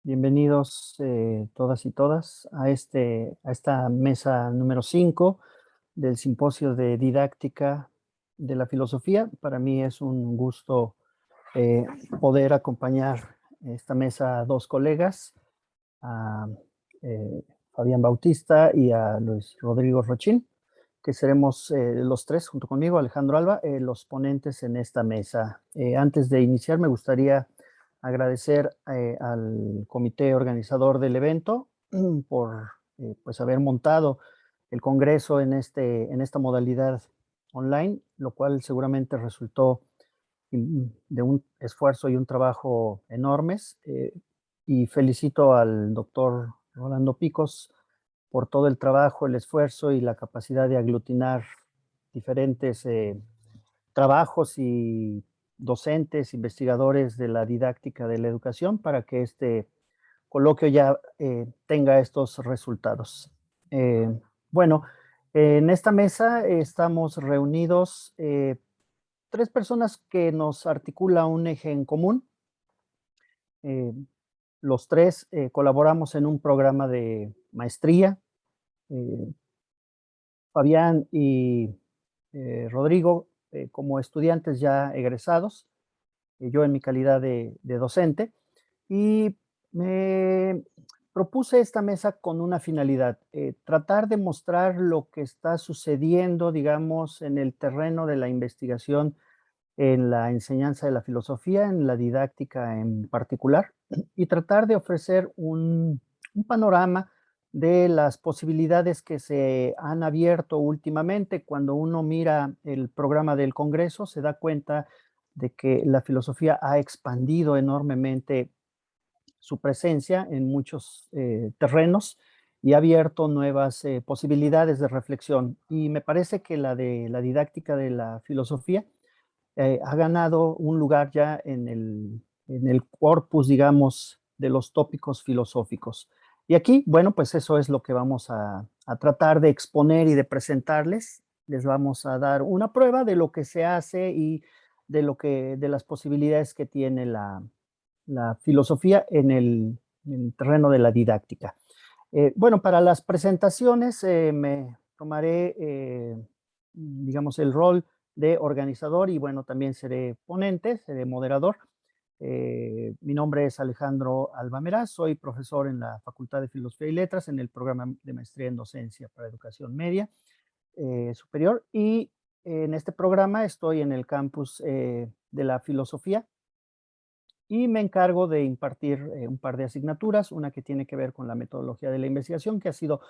Bienvenidos todas y todas a esta mesa número 5 del Simposio de Didáctica de la Filosofía. Para mí es un gusto eh, poder acompañar esta mesa a dos colegas, a Fabián Bautista y a Luis Rodrigo Rochín, que seremos los tres, junto conmigo, Alejandro Alba, los ponentes en esta mesa. Antes de iniciar, me gustaría agradecer al comité organizador del evento por pues haber montado el congreso en esta modalidad online, lo cual seguramente resultó de un esfuerzo y un trabajo enormes. Y felicito al doctor Rolando Picos por todo el trabajo, el esfuerzo y la capacidad de aglutinar diferentes trabajos y docentes, investigadores de la didáctica de la educación para que este coloquio ya tenga estos resultados. Eh, bueno, en esta mesa estamos reunidos tres personas que nos articula un eje en común. Eh, los tres colaboramos en un programa de maestría. eh, Fabián y Rodrigo como estudiantes ya egresados, yo en mi calidad de docente, y me propuse esta mesa con una finalidad, tratar de mostrar lo que está sucediendo, digamos, en el terreno de la investigación, en la enseñanza de la filosofía, en la didáctica en particular, y tratar de ofrecer un panorama de las posibilidades que se han abierto últimamente. Cuando uno mira el programa del Congreso, se da cuenta de que la filosofía ha expandido enormemente su presencia en muchos terrenos y ha abierto nuevas posibilidades de reflexión. Y me parece que la de la didáctica de la filosofía ha ganado un lugar ya en el corpus, digamos, de los tópicos filosóficos. Y aquí, bueno, pues eso es lo que vamos a tratar de exponer y de presentarles. Les vamos a dar una prueba de lo que se hace y de las posibilidades que tiene la filosofía en el terreno de la didáctica. Bueno, para las presentaciones me tomaré, digamos, el rol de organizador y bueno, también seré ponente, seré moderador. Mi nombre es Alejandro Alba, soy profesor en la Facultad de Filosofía y Letras en el programa de maestría en docencia para educación media superior, y en este programa estoy en el campus de la filosofía y me encargo de impartir un par de asignaturas, una que tiene que ver con la metodología de la investigación, que ha sido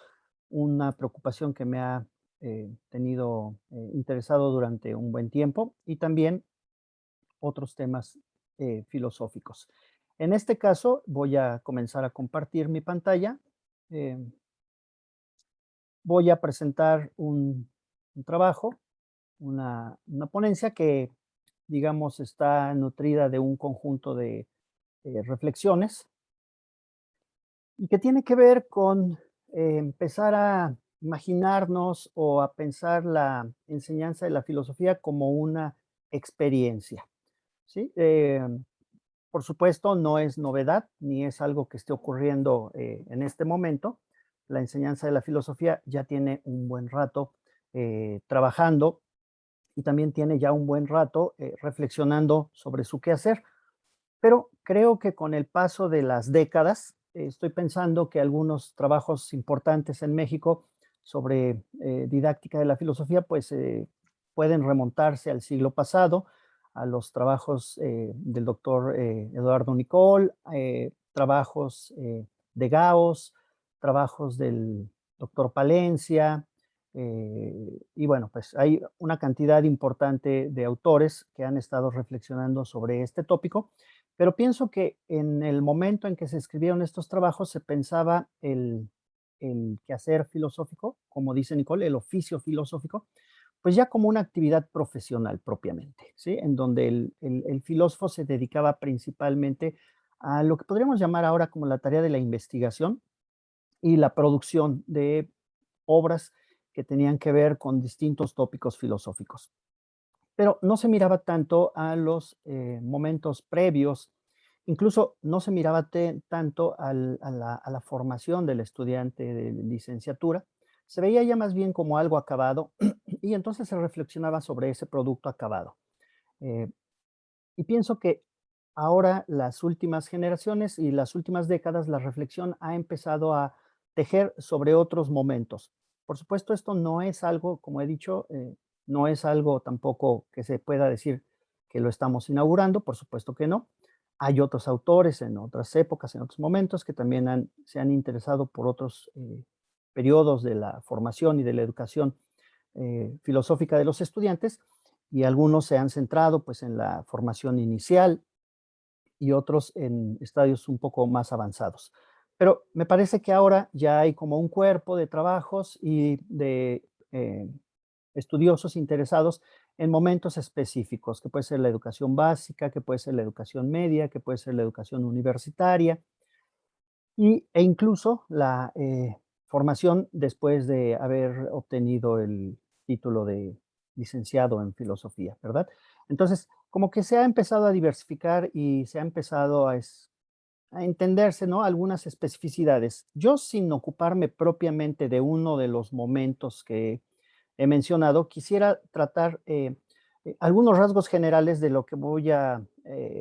una preocupación que me ha tenido interesado durante un buen tiempo, y también otros temas filosóficos. En este caso, voy a comenzar a compartir mi pantalla. Eh, Voy a presentar un trabajo, una ponencia que, digamos, está nutrida de un conjunto de reflexiones y que tiene que ver con empezar a imaginarnos o a pensar la enseñanza de la filosofía como una experiencia, ¿sí? Por supuesto, no es novedad ni es algo que esté ocurriendo en este momento. La enseñanza de la filosofía ya tiene un buen rato trabajando y también tiene ya un buen rato reflexionando sobre su quehacer. Pero creo que con el paso de las décadas, estoy pensando que algunos trabajos importantes en México sobre didáctica de la filosofía, pues pueden remontarse al siglo pasado, a los trabajos del doctor Eduardo Nicol, trabajos de Gauss, trabajos del doctor Palencia, y bueno, pues hay una cantidad importante de autores que han estado reflexionando sobre este tópico, pero pienso que en el momento en que se escribieron estos trabajos se pensaba el quehacer filosófico, como dice Nicole, el oficio filosófico, pues ya como una actividad profesional propiamente, ¿sí? En donde el filósofo se dedicaba principalmente a lo que podríamos llamar ahora como la tarea de la investigación y la producción de obras que tenían que ver con distintos tópicos filosóficos. Pero no se miraba tanto a los momentos previos Incluso no se miraba tanto a la formación del estudiante de licenciatura, se veía ya más bien como algo acabado y entonces se reflexionaba sobre ese producto acabado. Eh, y pienso que ahora las últimas generaciones y las últimas décadas, la reflexión ha empezado a tejer sobre otros momentos. Por supuesto, esto no es algo, como he dicho, no es algo tampoco que se pueda decir que lo estamos inaugurando, por supuesto que no. Hay otros autores en otras épocas, en otros momentos, que también se han interesado por otros periodos de la formación y de la educación filosófica de los estudiantes, y algunos se han centrado pues en la formación inicial y otros en estadios un poco más avanzados. Pero me parece que ahora ya hay como un cuerpo de trabajos y de estudiosos interesados en momentos específicos, que puede ser la educación básica, que puede ser la educación media, que puede ser la educación universitaria, e incluso la formación después de haber obtenido el título de licenciado en filosofía, ¿verdad? Entonces, como que se ha empezado a diversificar y se ha empezado a entenderse, ¿no? Algunas especificidades. Yo, sin ocuparme propiamente de uno de los momentos que he mencionado, quisiera tratar algunos rasgos generales de lo que voy a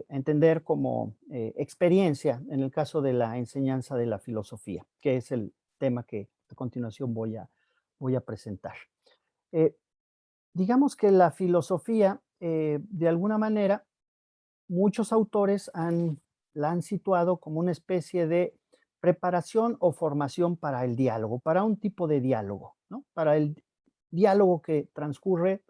entender como experiencia en el caso de la enseñanza de la filosofía, que es el tema que a continuación voy a presentar. Eh, digamos que la filosofía, de alguna manera, muchos autores la han situado como una especie de preparación o formación para el diálogo, para un tipo de diálogo, ¿no? Para el diálogo que transcurre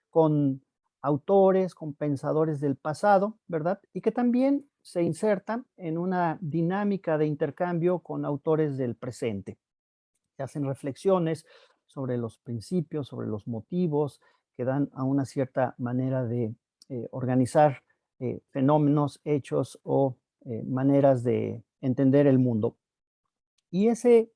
con autores, con pensadores del pasado, ¿verdad? Y que también se insertan en una dinámica de intercambio con autores del presente, que hacen reflexiones sobre los principios, sobre los motivos, que dan a una cierta manera de organizar fenómenos, hechos o maneras de entender el mundo. Y ese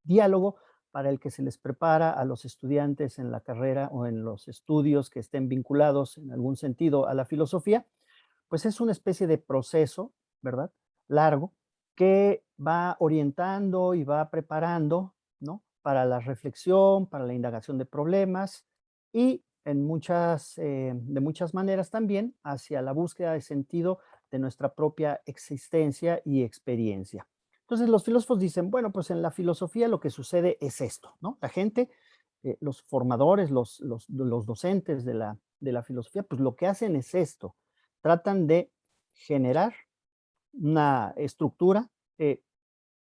diálogo para el que se les prepara a los estudiantes en la carrera o en los estudios que estén vinculados en algún sentido a la filosofía, pues es una especie de proceso, ¿verdad? Largo, que va orientando y va preparando, ¿no? Para la reflexión, para la indagación de problemas y de muchas maneras también hacia la búsqueda de sentido de nuestra propia existencia y experiencia. Entonces los filósofos dicen, bueno, pues en la filosofía lo que sucede es esto, ¿no? La gente, los formadores, los docentes de la filosofía, pues lo que hacen es esto, tratan de generar una estructura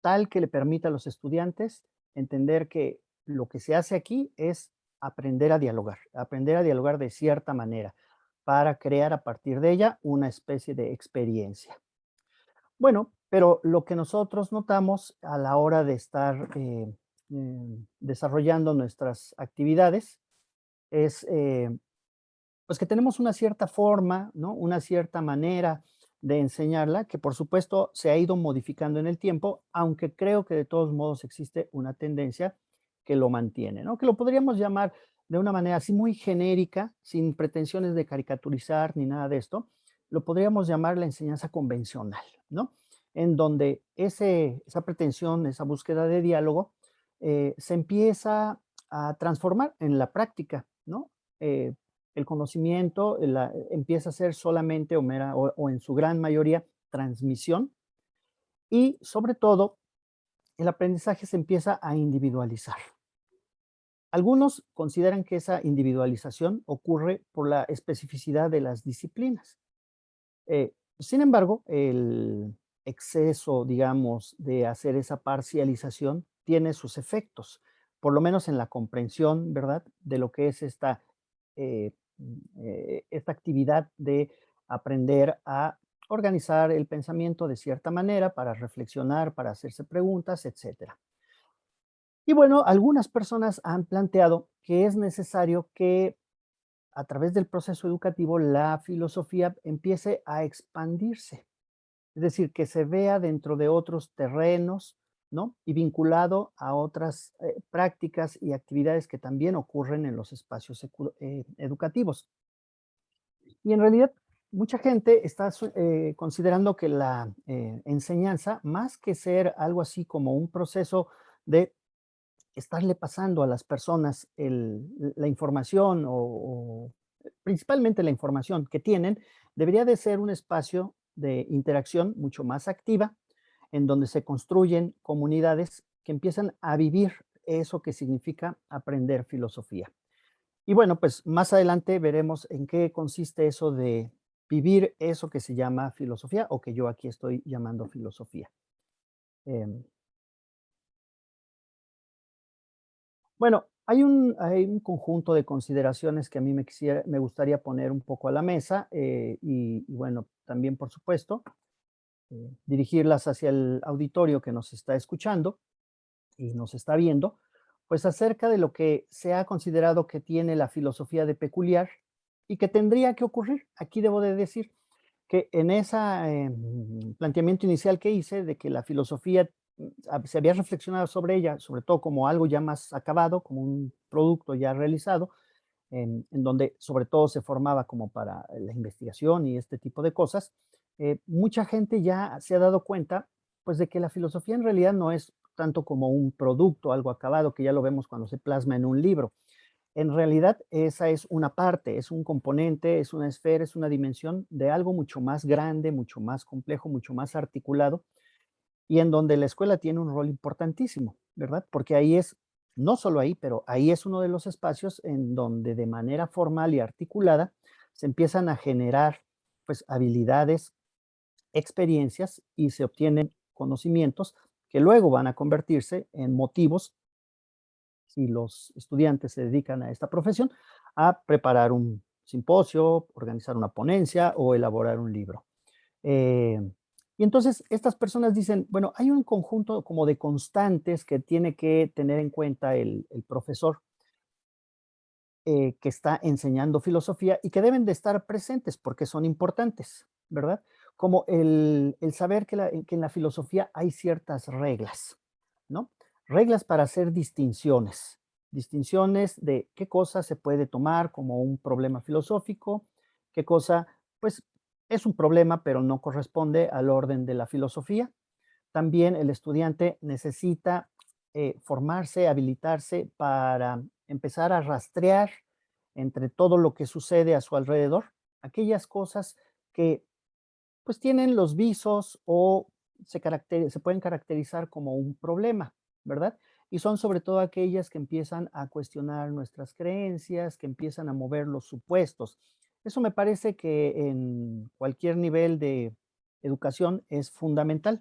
tal que le permita a los estudiantes entender que lo que se hace aquí es aprender a dialogar de cierta manera para crear a partir de ella una especie de experiencia. Bueno, pero lo que nosotros notamos a la hora de estar desarrollando nuestras actividades es pues que tenemos una cierta forma, ¿no? Una cierta manera de enseñarla, que por supuesto se ha ido modificando en el tiempo, aunque creo que de todos modos existe una tendencia que lo mantiene, ¿no? Que lo podríamos llamar de una manera así muy genérica, sin pretensiones de caricaturizar ni nada de esto, lo podríamos llamar la enseñanza convencional, ¿no? En donde esa pretensión, esa búsqueda de diálogo, se empieza a transformar en la práctica, ¿no? Eh, el conocimiento empieza a ser solamente o en su gran mayoría transmisión y sobre todo el aprendizaje se empieza a individualizar. Algunos consideran que esa individualización ocurre por la especificidad de las disciplinas. Sin embargo, el exceso, digamos, de hacer esa parcialización tiene sus efectos, por lo menos en la comprensión, ¿verdad?, de lo que es esta actividad de aprender a organizar el pensamiento de cierta manera para reflexionar, para hacerse preguntas, etcétera. Y bueno, algunas personas han planteado que es necesario que a través del proceso educativo la filosofía empiece a expandirse, es decir, que se vea dentro de otros terrenos, ¿no? Y vinculado a otras prácticas y actividades que también ocurren en los espacios educativos. Y en realidad mucha gente está considerando que la enseñanza, más que ser algo así como un proceso de estarle pasando a las personas la información o principalmente la información que tienen, debería de ser un espacio de interacción mucho más activa, en donde se construyen comunidades que empiezan a vivir eso que significa aprender filosofía. Y bueno, pues más adelante veremos en qué consiste eso de vivir eso que se llama filosofía o que yo aquí estoy llamando filosofía. Em, bueno, hay un conjunto de consideraciones que a mí me gustaría poner un poco a la mesa y bueno, también por supuesto, dirigirlas hacia el auditorio que nos está escuchando y nos está viendo, pues acerca de lo que se ha considerado que tiene la filosofía de peculiar y que tendría que ocurrir. Aquí debo de decir que en ese planteamiento inicial que hice de que la filosofía se había reflexionado sobre ella, sobre todo como algo ya más acabado, como un producto ya realizado, en donde sobre todo se formaba como para la investigación y este tipo de cosas, mucha gente ya se ha dado cuenta, pues, de que la filosofía en realidad no es tanto como un producto, algo acabado, que ya lo vemos cuando se plasma en un libro. En realidad, esa es una parte, es un componente, es una esfera, es una dimensión de algo mucho más grande, mucho más complejo, mucho más articulado, y en donde la escuela tiene un rol importantísimo, ¿verdad? Porque ahí es, no solo ahí, pero ahí es uno de los espacios en donde de manera formal y articulada se empiezan a generar, pues, habilidades, experiencias y se obtienen conocimientos que luego van a convertirse en motivos, si los estudiantes se dedican a esta profesión, a preparar un simposio, organizar una ponencia o elaborar un libro. Eh, y entonces estas personas dicen, bueno, hay un conjunto como de constantes que tiene que tener en cuenta el profesor que está enseñando filosofía y que deben de estar presentes porque son importantes, ¿verdad? Como el saber que en la filosofía hay ciertas reglas, ¿no? Reglas para hacer distinciones, distinciones de qué cosa se puede tomar como un problema filosófico, qué cosa, pues, es un problema, pero no corresponde al orden de la filosofía. También el estudiante necesita formarse, habilitarse para empezar a rastrear entre todo lo que sucede a su alrededor, aquellas cosas que pues tienen los visos o se pueden caracterizar como un problema, ¿verdad? Y son sobre todo aquellas que empiezan a cuestionar nuestras creencias, que empiezan a mover los supuestos. Eso me parece que en cualquier nivel de educación es fundamental,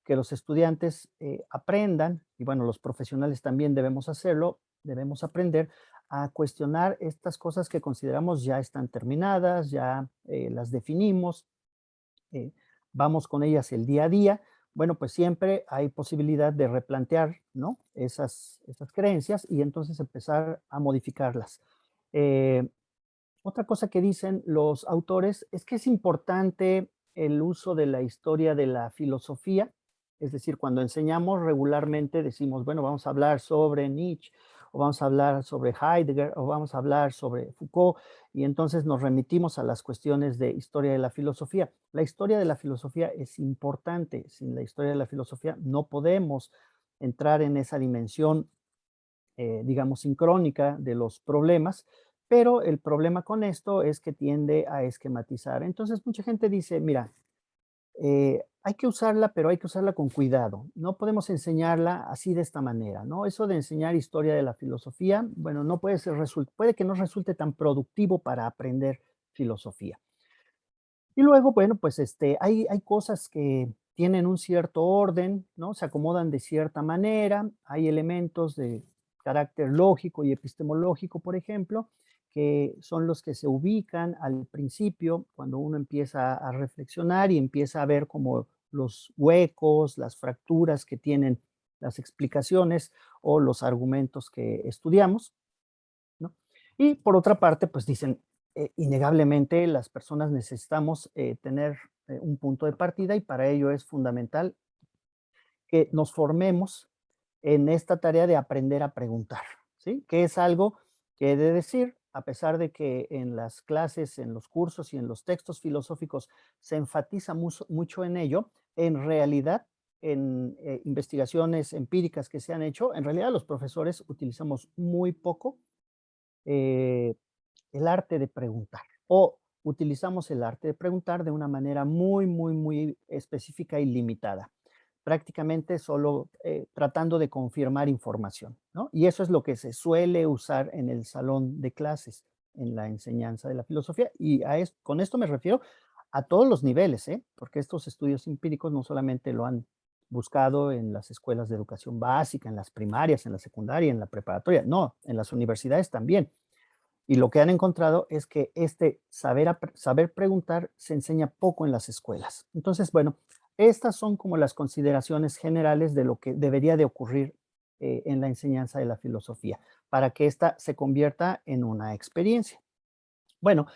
que los estudiantes aprendan, y bueno, los profesionales también debemos hacerlo, debemos aprender a cuestionar estas cosas que consideramos ya están terminadas, ya las definimos, eh, vamos con ellas el día a día, bueno, pues siempre hay posibilidad de replantear, ¿no? Esas creencias y entonces empezar a modificarlas. Eh, Otra cosa que dicen los autores es que es importante el uso de la historia de la filosofía, es decir, cuando enseñamos regularmente decimos, bueno, vamos a hablar sobre Nietzsche, o vamos a hablar sobre Heidegger, o vamos a hablar sobre Foucault, y entonces nos remitimos a las cuestiones de historia de la filosofía. La historia de la filosofía es importante, sin la historia de la filosofía no podemos entrar en esa dimensión digamos, sincrónica de los problemas, pero el problema con esto es que tiende a esquematizar. Entonces, mucha gente dice, mira, hay que usarla, pero hay que usarla con cuidado. No podemos enseñarla así de esta manera, ¿no? Eso de enseñar historia de la filosofía, bueno, no puede ser, puede que no resulte tan productivo para aprender filosofía. Y luego, bueno, pues, hay cosas que tienen un cierto orden, ¿no? Se acomodan de cierta manera, hay elementos de carácter lógico y epistemológico, por ejemplo, que son los que se ubican al principio, cuando uno empieza a reflexionar y empieza a ver como los huecos, las fracturas que tienen las explicaciones o los argumentos que estudiamos, ¿no? Y por otra parte, pues dicen, innegablemente las personas necesitamos tener un punto de partida y para ello es fundamental que nos formemos en esta tarea de aprender a preguntar, ¿sí? Que es algo que he de decir, a pesar de que en las clases, en los cursos y en los textos filosóficos se enfatiza mucho en ello, en realidad, en investigaciones empíricas que se han hecho, en realidad los profesores utilizamos muy poco eh, el arte de preguntar o utilizamos el arte de preguntar de una manera muy específica y limitada, prácticamente solo tratando de confirmar información, ¿no? Y eso es lo que se suele usar en el salón de clases, en la enseñanza de la filosofía. Y con esto me refiero a todos los niveles, ¿eh? Porque estos estudios empíricos no solamente lo han buscado en las escuelas de educación básica, en las primarias, en la secundaria, en la preparatoria, no, en las universidades también. Y lo que han encontrado es que este saber preguntar se enseña poco en las escuelas. Entonces, bueno, estas son como las consideraciones generales de lo que debería de ocurrir en la enseñanza de la filosofía, para que ésta se convierta en una experiencia. Bueno,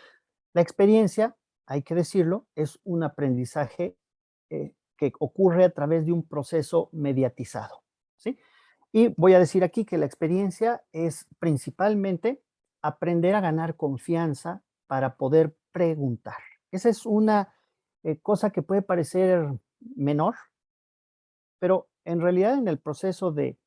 la experiencia, hay que decirlo, es un aprendizaje que ocurre a través de un proceso mediatizado, ¿sí? Y voy a decir aquí que la experiencia es principalmente aprender a ganar confianza para poder preguntar. Esa es una cosa que puede parecer menor, pero en realidad en el proceso de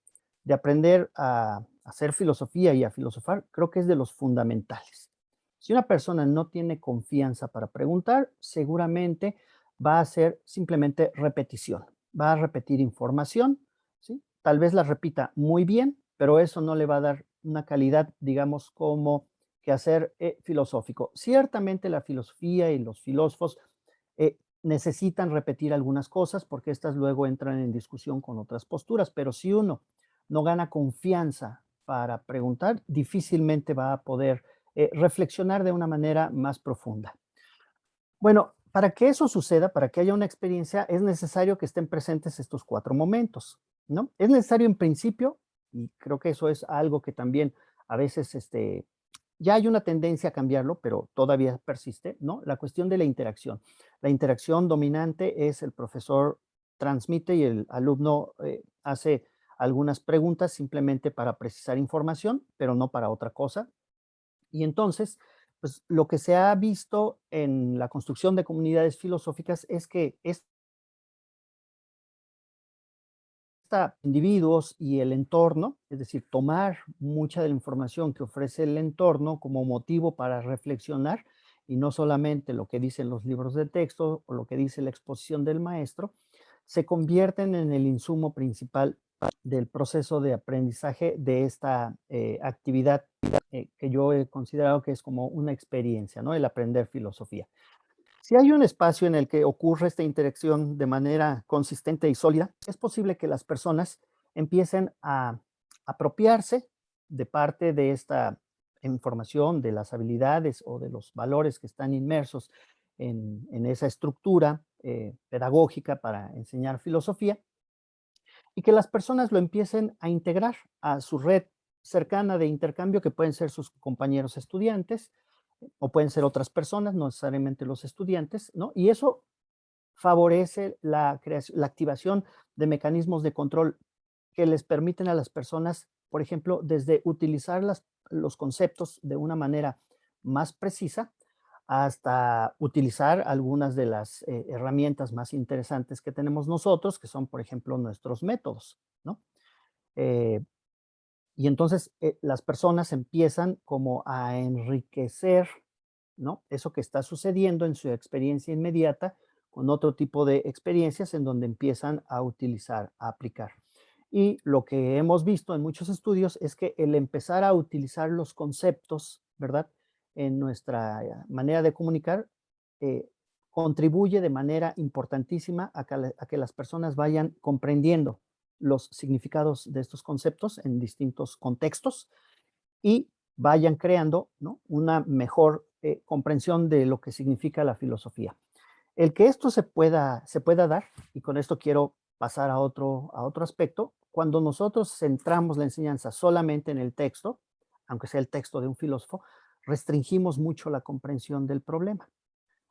aprender a hacer filosofía y a filosofar, creo que es de los fundamentales. Si una persona no tiene confianza para preguntar, seguramente va a hacer simplemente repetición, va a repetir información, ¿sí? Tal vez la repita muy bien, pero eso no le va a dar una calidad, digamos, como que hacer filosófico. Ciertamente la filosofía y los filósofos necesitan repetir algunas cosas porque estas luego entran en discusión con otras posturas, pero si uno no gana confianza para preguntar, difícilmente va a poder reflexionar de una manera más profunda. Bueno, para que eso suceda, para que haya una experiencia, es necesario que estén presentes estos cuatro momentos, ¿no? Es necesario en principio, y creo que eso es algo que también a veces ya hay una tendencia a cambiarlo, pero todavía persiste, ¿no? La cuestión de la interacción. La interacción dominante es el profesor transmite y el alumno hace algunas preguntas simplemente para precisar información, pero no para otra cosa. Y entonces, pues lo que se ha visto en la construcción de comunidades filosóficas es que individuos y el entorno, es decir, tomar mucha de la información que ofrece el entorno como motivo para reflexionar y no solamente lo que dicen los libros de texto o lo que dice la exposición del maestro, se convierten en el insumo principal del proceso de aprendizaje de esta actividad que yo he considerado que es como una experiencia, ¿no? El aprender filosofía. Si hay un espacio en el que ocurre esta interacción de manera consistente y sólida, es posible que las personas empiecen a apropiarse de parte de esta información, de las habilidades o de los valores que están inmersos en esa estructura pedagógica para enseñar filosofía y que las personas lo empiecen a integrar a su red cercana de intercambio que pueden ser sus compañeros estudiantes o pueden ser otras personas, no necesariamente los estudiantes, ¿no? Y eso favorece la creación, la activación de mecanismos de control que les permiten a las personas, por ejemplo, desde utilizar los conceptos de una manera más precisa hasta utilizar algunas de las herramientas más interesantes que tenemos nosotros, que son, por ejemplo, nuestros métodos, ¿no? Eh, y entonces las personas empiezan como a enriquecer, ¿no? Eso que está sucediendo en su experiencia inmediata con otro tipo de experiencias en donde empiezan a utilizar, a aplicar. Y lo que hemos visto en muchos estudios es que el empezar a utilizar los conceptos, ¿verdad? En nuestra manera de comunicar, eh, contribuye de manera importantísima a que las personas vayan comprendiendo los significados de estos conceptos en distintos contextos y vayan creando, ¿no? Una mejor comprensión de lo que significa la filosofía. El que esto se pueda dar, y con esto quiero pasar a otro aspecto, cuando nosotros centramos la enseñanza solamente en el texto, aunque sea el texto de un filósofo, restringimos mucho la comprensión del problema.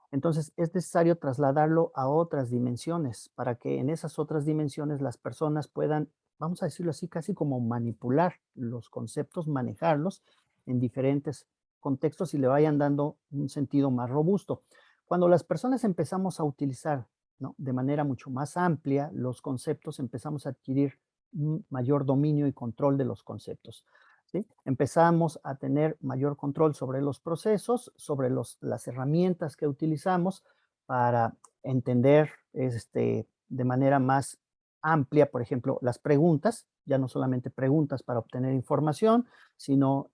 Entonces, es necesario trasladarlo a otras dimensiones para que en esas otras dimensiones las personas puedan, vamos a decirlo así, casi como manipular los conceptos, manejarlos en diferentes contextos y le vayan dando un sentido más robusto. Cuando las personas empezamos a utilizar, ¿no?, de manera mucho más amplia los conceptos, empezamos a adquirir un mayor dominio y control de los conceptos, ¿sí? Empezamos a tener mayor control sobre los procesos, sobre las herramientas que utilizamos para entender de manera más amplia, por ejemplo, las preguntas, ya no solamente preguntas para obtener información, sino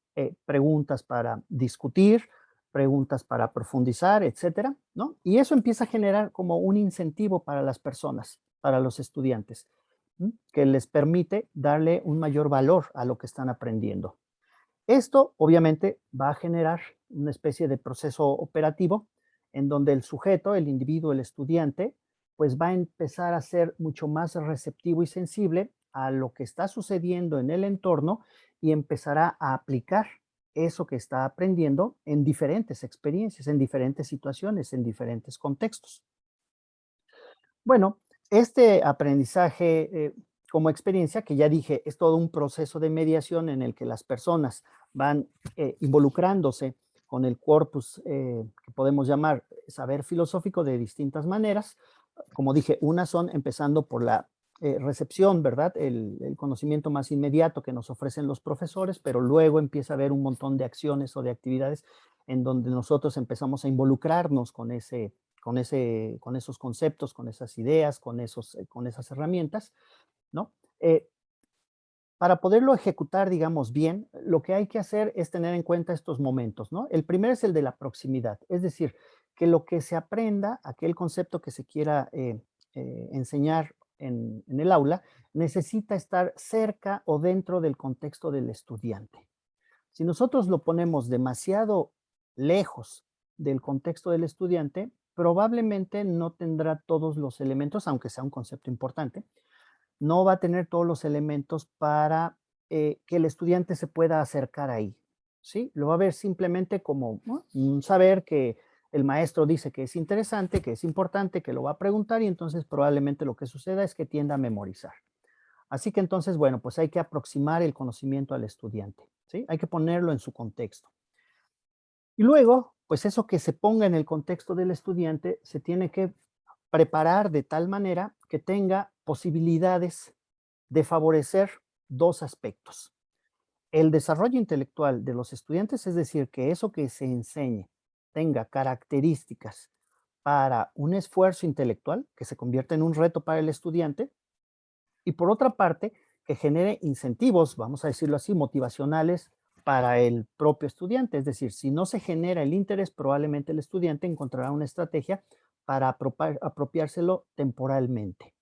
preguntas para discutir, preguntas para profundizar, etcétera, ¿no? Y eso empieza a generar como un incentivo para las personas, para los estudiantes, ¿m? Que les permite darle un mayor valor a lo que están aprendiendo. Esto obviamente va a generar una especie de proceso operativo en donde el sujeto, el individuo, el estudiante, pues va a empezar a ser mucho más receptivo y sensible a lo que está sucediendo en el entorno y empezará a aplicar eso que está aprendiendo en diferentes experiencias, en diferentes situaciones, en diferentes contextos. Bueno, este aprendizaje como experiencia, que ya dije, es todo un proceso de mediación en el que las personas van involucrándose con el corpus que podemos llamar saber filosófico de distintas maneras. Como dije, unas son empezando por la recepción, ¿verdad? El conocimiento más inmediato que nos ofrecen los profesores, pero luego empieza a haber un montón de acciones o de actividades en donde nosotros empezamos a involucrarnos con esos conceptos, con esas ideas, con esas herramientas, ¿no? Para poderlo ejecutar, digamos, bien, lo que hay que hacer es tener en cuenta estos momentos, ¿no? El primero es el de la proximidad, es decir, que lo que se aprenda, aquel concepto que se quiera enseñar en el aula, necesita estar cerca o dentro del contexto del estudiante. Si nosotros lo ponemos demasiado lejos del contexto del estudiante, probablemente no tendrá todos los elementos, aunque sea un concepto importante, no va a tener todos los elementos para que el estudiante se pueda acercar ahí, ¿sí? Lo va a ver simplemente como, ¿no?, un saber que el maestro dice que es interesante, que es importante, que lo va a preguntar y entonces probablemente lo que suceda es que tienda a memorizar. Así que entonces, bueno, pues hay que aproximar el conocimiento al estudiante, ¿sí? Hay que ponerlo en su contexto. Y luego, pues eso que se ponga en el contexto del estudiante se tiene que preparar de tal manera que tenga posibilidades de favorecer dos aspectos. El desarrollo intelectual de los estudiantes, es decir, que eso que se enseñe tenga características para un esfuerzo intelectual, que se convierta en un reto para el estudiante, y por otra parte, que genere incentivos, vamos a decirlo así, motivacionales para el propio estudiante. Es decir, si no se genera el interés, probablemente el estudiante encontrará una estrategia para apropiárselo temporalmente,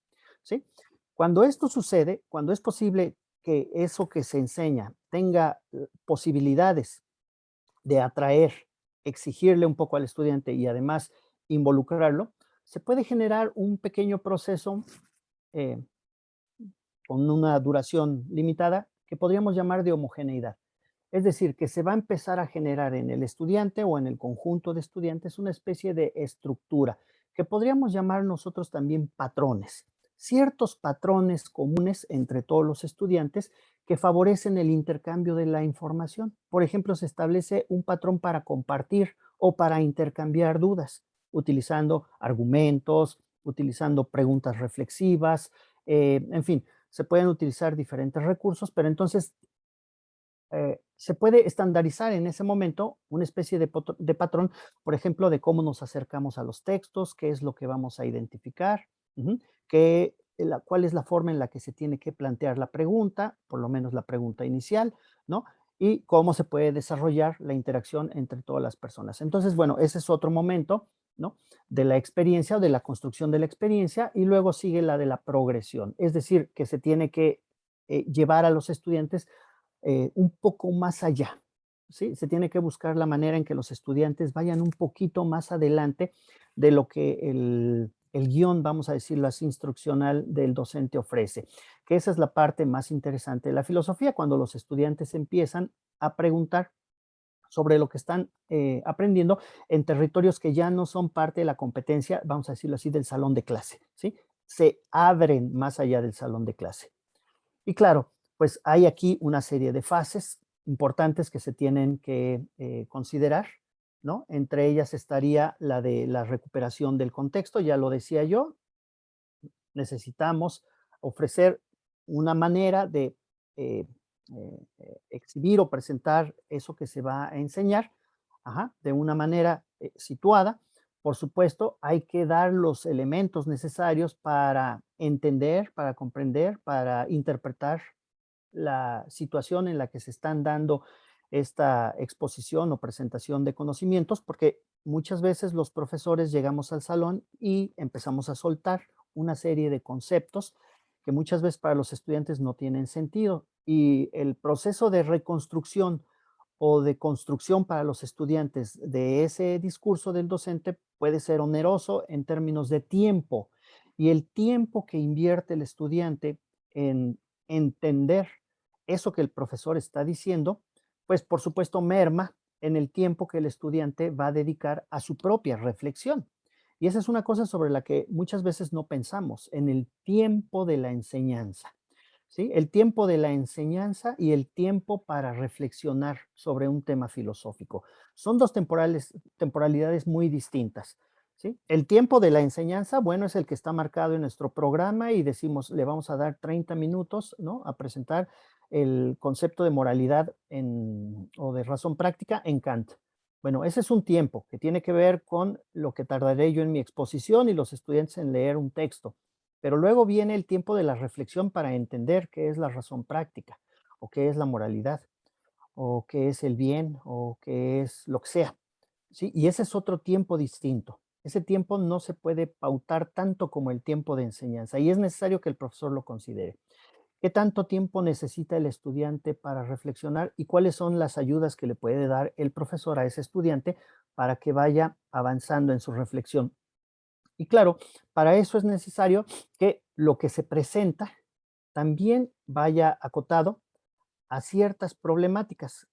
¿sí? Cuando esto sucede, cuando es posible que eso que se enseña tenga posibilidades de atraer, exigirle un poco al estudiante y además involucrarlo, se puede generar un pequeño proceso eh, con una duración limitada que podríamos llamar de homogeneidad. Es decir, que se va a empezar a generar en el estudiante o en el conjunto de estudiantes una especie de estructura que podríamos llamar nosotros también patrones. Ciertos patrones comunes entre todos los estudiantes que favorecen el intercambio de la información. Por ejemplo, se establece un patrón para compartir o para intercambiar dudas, utilizando argumentos, utilizando preguntas reflexivas, en fin, se pueden utilizar diferentes recursos, pero entonces se puede estandarizar en ese momento una especie de patrón, por ejemplo, de cómo nos acercamos a los textos, qué es lo que vamos a identificar, ujú, cuál es la forma en la que se tiene que plantear la pregunta, por lo menos la pregunta inicial, ¿no? Y cómo se puede desarrollar la interacción entre todas las personas. Entonces, bueno, ese es otro momento, ¿no?, de la experiencia o de la construcción de la experiencia, y luego sigue la de la progresión, es decir, que se tiene que llevar a los estudiantes un poco más allá, ¿sí? Se tiene que buscar la manera en que los estudiantes vayan un poquito más adelante de lo que el guión, vamos a decirlo así, instruccional del docente ofrece, que esa es la parte más interesante de la filosofía, cuando los estudiantes empiezan a preguntar sobre lo que están aprendiendo en territorios que ya no son parte de la competencia, vamos a decirlo así, del salón de clase, ¿sí? Se abren más allá del salón de clase. Y claro, pues hay aquí una serie de fases importantes que se tienen que considerar, ¿no? Entre ellas estaría la de la recuperación del contexto, ya lo decía yo, necesitamos ofrecer una manera de exhibir o presentar eso que se va a enseñar, ajá, de una manera situada. Por supuesto, hay que dar los elementos necesarios para entender, para comprender, para interpretar la situación en la que se están dando esta exposición o presentación de conocimientos, porque muchas veces los profesores llegamos al salón y empezamos a soltar una serie de conceptos que muchas veces para los estudiantes no tienen sentido. Y el proceso de reconstrucción o de construcción para los estudiantes de ese discurso del docente puede ser oneroso en términos de tiempo. Y el tiempo que invierte el estudiante en entender eso que el profesor está diciendo, pues por supuesto merma en el tiempo que el estudiante va a dedicar a su propia reflexión. Y esa es una cosa sobre la que muchas veces no pensamos, en el tiempo de la enseñanza. ¿Sí? El tiempo de la enseñanza y el tiempo para reflexionar sobre un tema filosófico. Son dos temporalidades muy distintas. ¿Sí? El tiempo de la enseñanza, bueno, es el que está marcado en nuestro programa y decimos, le vamos a dar 30 minutos, ¿no? A presentar el concepto de moralidad o de razón práctica en Kant. Bueno, ese es un tiempo que tiene que ver con lo que tardaré yo en mi exposición y los estudiantes en leer un texto. Pero luego viene el tiempo de la reflexión para entender qué es la razón práctica, o qué es la moralidad, o qué es el bien, o qué es lo que sea, ¿sí? Y ese es otro tiempo distinto. Ese tiempo no se puede pautar tanto como el tiempo de enseñanza y es necesario que el profesor lo considere. ¿Qué tanto tiempo necesita el estudiante para reflexionar y cuáles son las ayudas que le puede dar el profesor a ese estudiante para que vaya avanzando en su reflexión? Y claro, para eso es necesario que lo que se presenta también vaya acotado a ciertas problemáticas,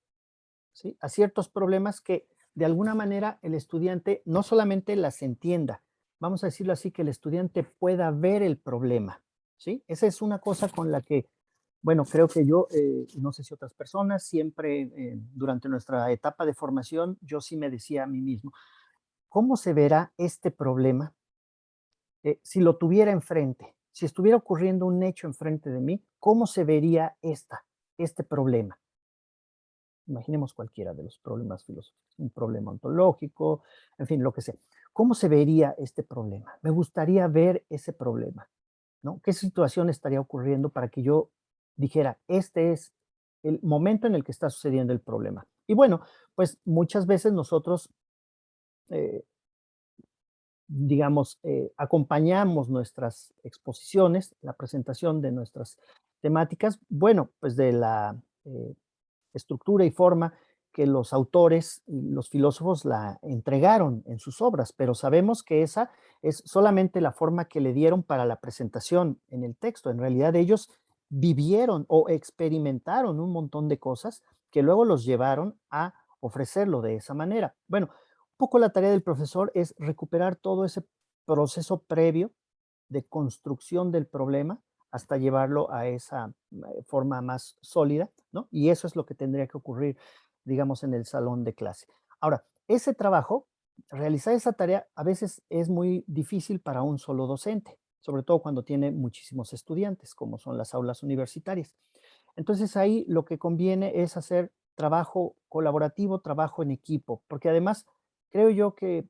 ¿sí? A ciertos problemas que de alguna manera el estudiante no solamente las entienda, vamos a decirlo así, que el estudiante pueda ver el problema, ¿sí? Esa es una cosa con la que, bueno, creo que yo, no sé si otras personas, siempre durante nuestra etapa de formación, yo sí me decía a mí mismo, ¿cómo se verá este problema si lo tuviera enfrente, si estuviera ocurriendo un hecho enfrente de mí, ¿cómo se vería este problema? Imaginemos cualquiera de los problemas filosóficos, un problema ontológico, en fin, lo que sea. ¿Cómo se vería este problema? Me gustaría ver ese problema, ¿no? ¿Qué situación estaría ocurriendo para que yo dijera, este es el momento en el que está sucediendo el problema? Y bueno, pues muchas veces nosotros eh, digamos, acompañamos nuestras exposiciones, la presentación de nuestras temáticas, bueno, pues de la estructura y forma que los autores y los filósofos la entregaron en sus obras, pero sabemos que esa es solamente la forma que le dieron para la presentación en el texto. En realidad ellos vivieron o experimentaron un montón de cosas que luego los llevaron a ofrecerlo de esa manera. Bueno, un poco la tarea del profesor es recuperar todo ese proceso previo de construcción del problema hasta llevarlo a esa forma más sólida, ¿no? Y eso es lo que tendría que ocurrir, digamos, en el salón de clase. Ahora, ese trabajo, realizar esa tarea a veces es muy difícil para un solo docente, sobre todo cuando tiene muchísimos estudiantes, como son las aulas universitarias. Entonces ahí lo que conviene es hacer trabajo colaborativo, trabajo en equipo, porque además creo yo que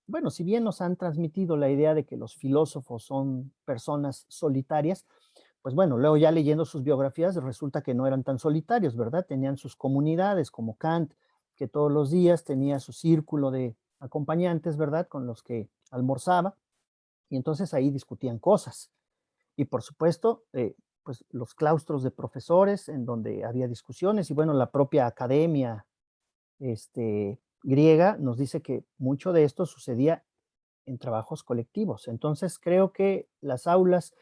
bueno, si bien nos han transmitido la idea de que los filósofos son personas solitarias, pues bueno, luego ya leyendo sus biografías resulta que no eran tan solitarios, ¿verdad? Tenían sus comunidades, como Kant, que todos los días tenía su círculo de acompañantes, ¿verdad? Con los que almorzaba, y entonces ahí discutían cosas. Y por supuesto, pues los claustros de profesores en donde había discusiones, y bueno, la propia academia griega nos dice que mucho de esto sucedía en trabajos colectivos. Entonces, creo que las aulas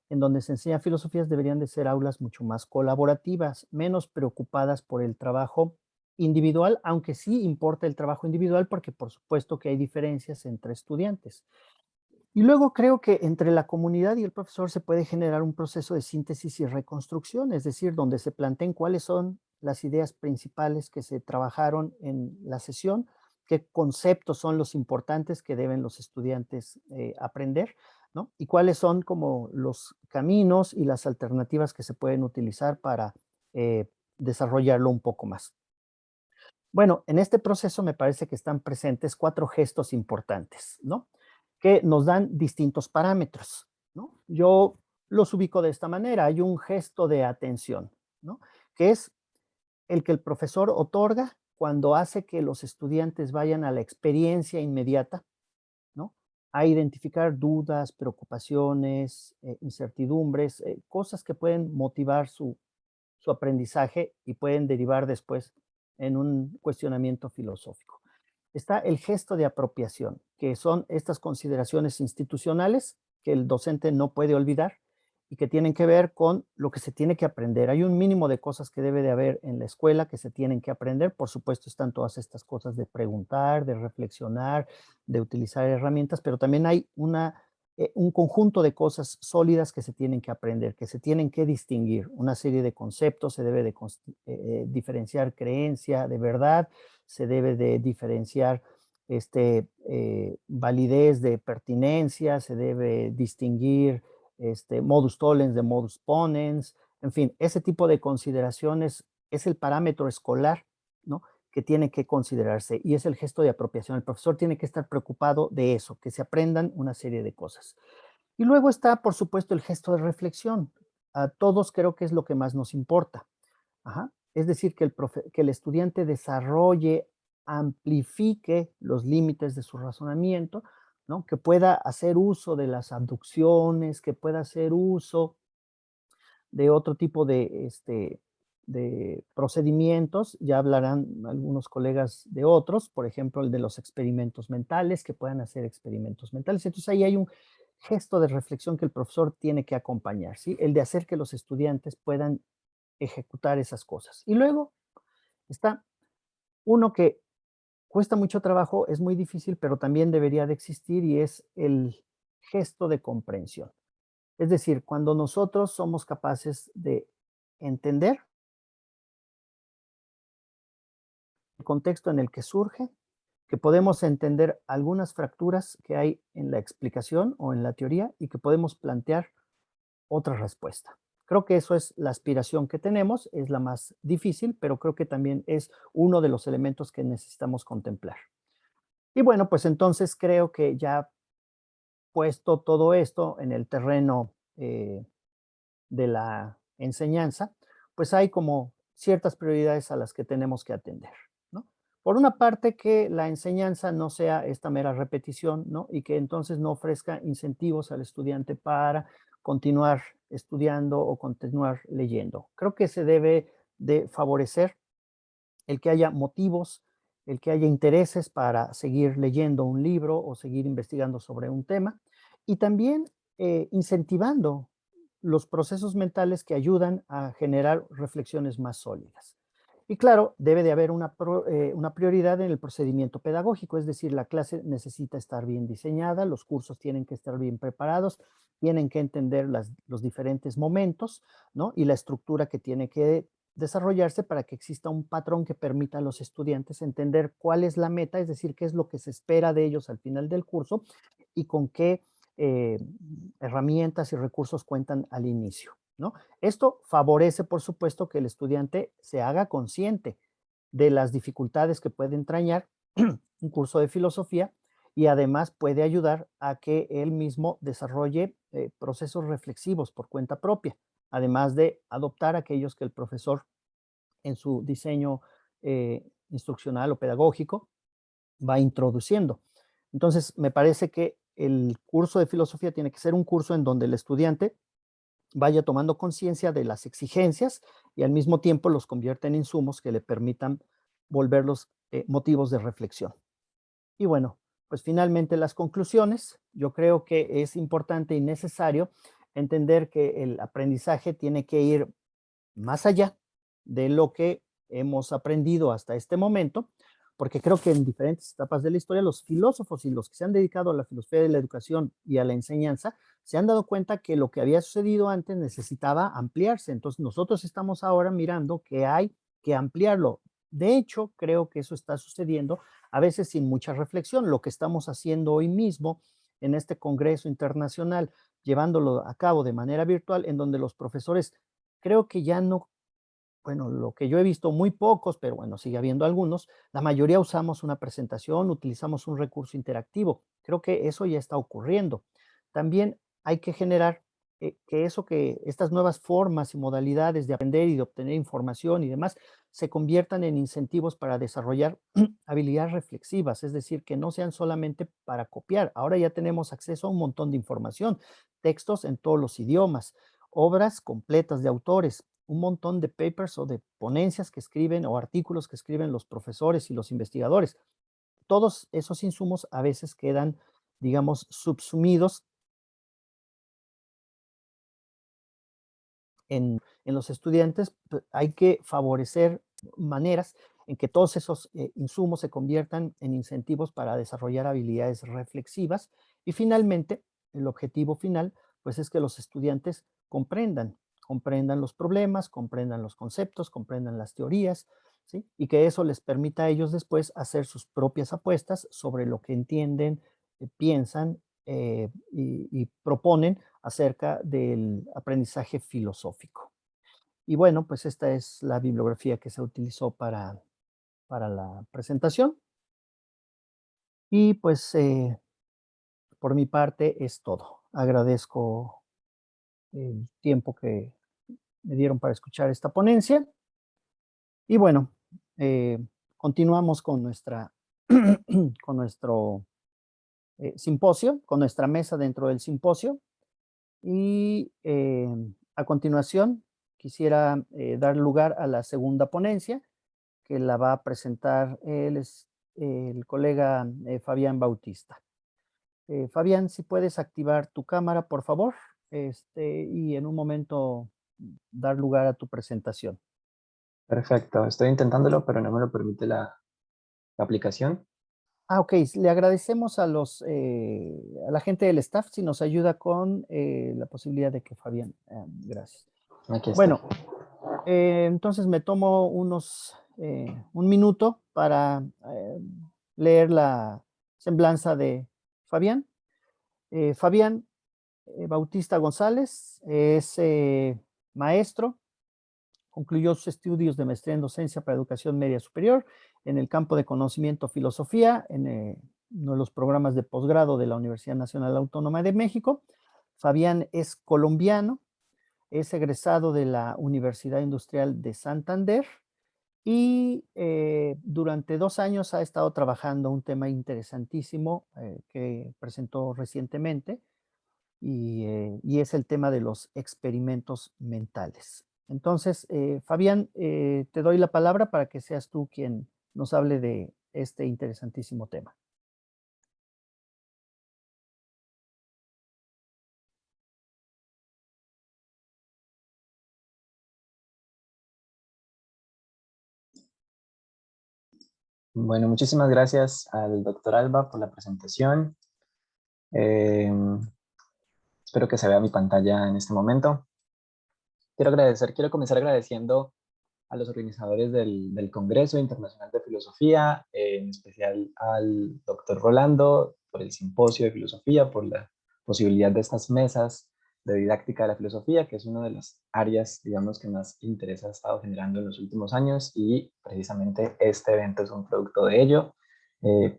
en donde se enseña filosofías deberían de ser aulas mucho más colaborativas, menos preocupadas por el trabajo individual, aunque sí importa el trabajo individual porque por supuesto que hay diferencias entre estudiantes. Y luego creo que entre la comunidad y el profesor se puede generar un proceso de síntesis y reconstrucción, es decir, donde se planteen cuáles son las ideas principales que se trabajaron en la sesión, qué conceptos son los importantes que deben los estudiantes aprender, ¿no? Y cuáles son como los caminos y las alternativas que se pueden utilizar para desarrollarlo un poco más. Bueno, en este proceso me parece que están presentes 4 gestos importantes, ¿no? Que nos dan distintos parámetros, ¿no? Yo los ubico de esta manera. Hay un gesto de atención, ¿no? Que es el que el profesor otorga cuando hace que los estudiantes vayan a la experiencia inmediata, ¿no? A identificar dudas, preocupaciones, incertidumbres, cosas que pueden motivar su aprendizaje y pueden derivar después en un cuestionamiento filosófico. Está el gesto de apropiación, que son estas consideraciones institucionales que el docente no puede olvidar y que tienen que ver con lo que se tiene que aprender. Hay un mínimo de cosas que debe de haber en la escuela que se tienen que aprender. Por supuesto, están todas estas cosas de preguntar, de reflexionar, de utilizar herramientas, pero también hay un conjunto de cosas sólidas que se tienen que aprender, que se tienen que distinguir. Una serie de conceptos, se debe de diferenciar creencia de verdad, se debe de diferenciar validez de pertinencia, se debe distinguir modus tollens de modus ponens, en fin, ese tipo de consideraciones es el parámetro escolar, ¿no? Que tiene que considerarse y es el gesto de apropiación. El profesor tiene que estar preocupado de eso, que se aprendan una serie de cosas. Y luego está, por supuesto, el gesto de reflexión. A todos creo que es lo que más nos importa. Ajá. Es decir, que el estudiante desarrolle, amplifique los límites de su razonamiento, ¿no? Que pueda hacer uso de las abducciones, que pueda hacer uso de otro tipo de procedimientos. Ya hablarán algunos colegas de otros, por ejemplo, el de los experimentos mentales, que puedan hacer experimentos mentales. Entonces ahí hay un gesto de reflexión que el profesor tiene que acompañar, ¿sí? El de hacer que los estudiantes puedan ejecutar esas cosas. Y luego está uno que cuesta mucho trabajo, es muy difícil, pero también debería de existir y es el gesto de comprensión. Es decir, cuando nosotros somos capaces de entender el contexto en el que surge, que podemos entender algunas fracturas que hay en la explicación o en la teoría y que podemos plantear otra respuesta. Creo que eso es la aspiración que tenemos, es la más difícil, pero creo que también es uno de los elementos que necesitamos contemplar. Y bueno, pues entonces creo que ya puesto todo esto en el terreno de la enseñanza, pues hay como ciertas prioridades a las que tenemos que atender, ¿no? Por una parte, que la enseñanza no sea esta mera repetición, ¿no? Y que entonces no ofrezca incentivos al estudiante para continuar estudiando o continuar leyendo. Creo que se debe de favorecer el que haya motivos, el que haya intereses para seguir leyendo un libro o seguir investigando sobre un tema y también incentivando los procesos mentales que ayudan a generar reflexiones más sólidas. Y claro, debe de haber una prioridad en el procedimiento pedagógico, es decir, la clase necesita estar bien diseñada, los cursos tienen que estar bien preparados, tienen que entender los diferentes momentos, ¿no? Y la estructura que tiene que desarrollarse para que exista un patrón que permita a los estudiantes entender cuál es la meta, es decir, qué es lo que se espera de ellos al final del curso y con qué eh, herramientas y recursos cuentan al inicio, ¿no? Esto favorece, por supuesto, que el estudiante se haga consciente de las dificultades que puede entrañar un curso de filosofía y además puede ayudar a que él mismo desarrolle procesos reflexivos por cuenta propia, además de adoptar aquellos que el profesor en su diseño instruccional o pedagógico va introduciendo. Entonces, me parece que el curso de filosofía tiene que ser un curso en donde el estudiante vaya tomando conciencia de las exigencias y al mismo tiempo los convierta en insumos que le permitan volverlos motivos de reflexión. Y bueno, pues finalmente las conclusiones. Yo creo que es importante y necesario entender que el aprendizaje tiene que ir más allá de lo que hemos aprendido hasta este momento, porque creo que en diferentes etapas de la historia los filósofos y los que se han dedicado a la filosofía de la educación y a la enseñanza se han dado cuenta que lo que había sucedido antes necesitaba ampliarse. Entonces nosotros estamos ahora mirando que hay que ampliarlo. De hecho, creo que eso está sucediendo a veces sin mucha reflexión. Lo que estamos haciendo hoy mismo en este Congreso Internacional, llevándolo a cabo de manera virtual, en donde los profesores creo que ya no, bueno, lo que yo he visto, muy pocos, pero bueno, sigue habiendo algunos, la mayoría usamos una presentación, utilizamos un recurso interactivo. Creo que eso ya está ocurriendo. También hay que generar que estas nuevas formas y modalidades de aprender y de obtener información y demás se conviertan en incentivos para desarrollar habilidades reflexivas, es decir, que no sean solamente para copiar. Ahora ya tenemos acceso a un montón de información, textos en todos los idiomas, obras completas de autores, un montón de papers o de ponencias que escriben o artículos que escriben los profesores y los investigadores. Todos esos insumos a veces quedan, digamos, subsumidos en los estudiantes. Hay que favorecer maneras en que todos esos insumos se conviertan en incentivos para desarrollar habilidades reflexivas y finalmente, el objetivo final, pues es que los estudiantes comprendan los problemas, comprendan los conceptos, comprendan las teorías, ¿sí? Y que eso les permita a ellos después hacer sus propias apuestas sobre lo que entienden, piensan y proponen acerca del aprendizaje filosófico. Y bueno, pues esta es la bibliografía que se utilizó para la presentación. Y pues por mi parte es todo. Agradezco el tiempo que me dieron para escuchar esta ponencia. Y bueno, eh, continuamos con con nuestro simposio, con nuestra mesa dentro del simposio. Y a continuación quisiera dar lugar a la segunda ponencia que la va a presentar el colega Fabián Bautista. Fabián, si puedes activar tu cámara, por favor, y en un momento dar lugar a tu presentación. Perfecto, estoy intentándolo, pero no me lo permite la aplicación. Ah, ok, le agradecemos a la gente del staff si nos ayuda con la posibilidad de que Fabián, gracias. Aquí estoy. Bueno, entonces me tomo un minuto para leer la semblanza de Fabián. Fabián Bautista González es maestro, concluyó sus estudios de maestría en docencia para educación media superior en el campo de conocimiento filosofía, en uno de los programas de posgrado de la Universidad Nacional Autónoma de México. Fabián es colombiano, es egresado de la Universidad Industrial de Santander y durante 2 años ha estado trabajando un tema interesantísimo que presentó recientemente y es el tema de los experimentos mentales. Entonces, Fabián, te doy la palabra para que seas tú quien nos hable de este interesantísimo tema. Bueno, muchísimas gracias al doctor Alba por la presentación. Eh, Espero que se vea mi pantalla en este momento. Quiero comenzar agradeciendo a los organizadores del Congreso Internacional de Filosofía, en especial al doctor Rolando por el simposio de filosofía, por la posibilidad de estas mesas de didáctica de la filosofía, que es una de las áreas, digamos, que más interés ha estado generando en los últimos años y precisamente este evento es un producto de ello.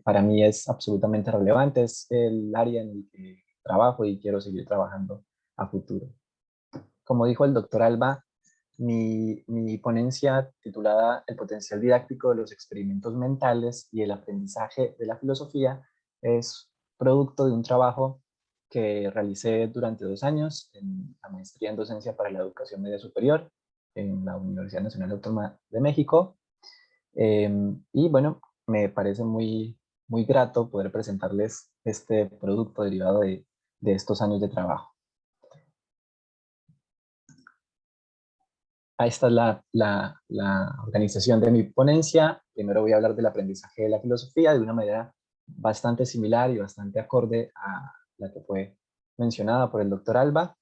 Para mí es absolutamente relevante, es el área en el que trabajo y quiero seguir trabajando a futuro. Como dijo el doctor Alba, mi ponencia titulada El potencial didáctico de los experimentos mentales y el aprendizaje de la filosofía es producto de un trabajo que realicé durante 2 años en la maestría en docencia para la educación media superior en la Universidad Nacional Autónoma de México. Y bueno, me parece muy grato poder presentarles este producto derivado de estos años de trabajo. Esta es la organización de mi ponencia. Primero voy a hablar del aprendizaje de la filosofía de una manera bastante similar y bastante acorde a la que fue mencionada por el doctor Alba.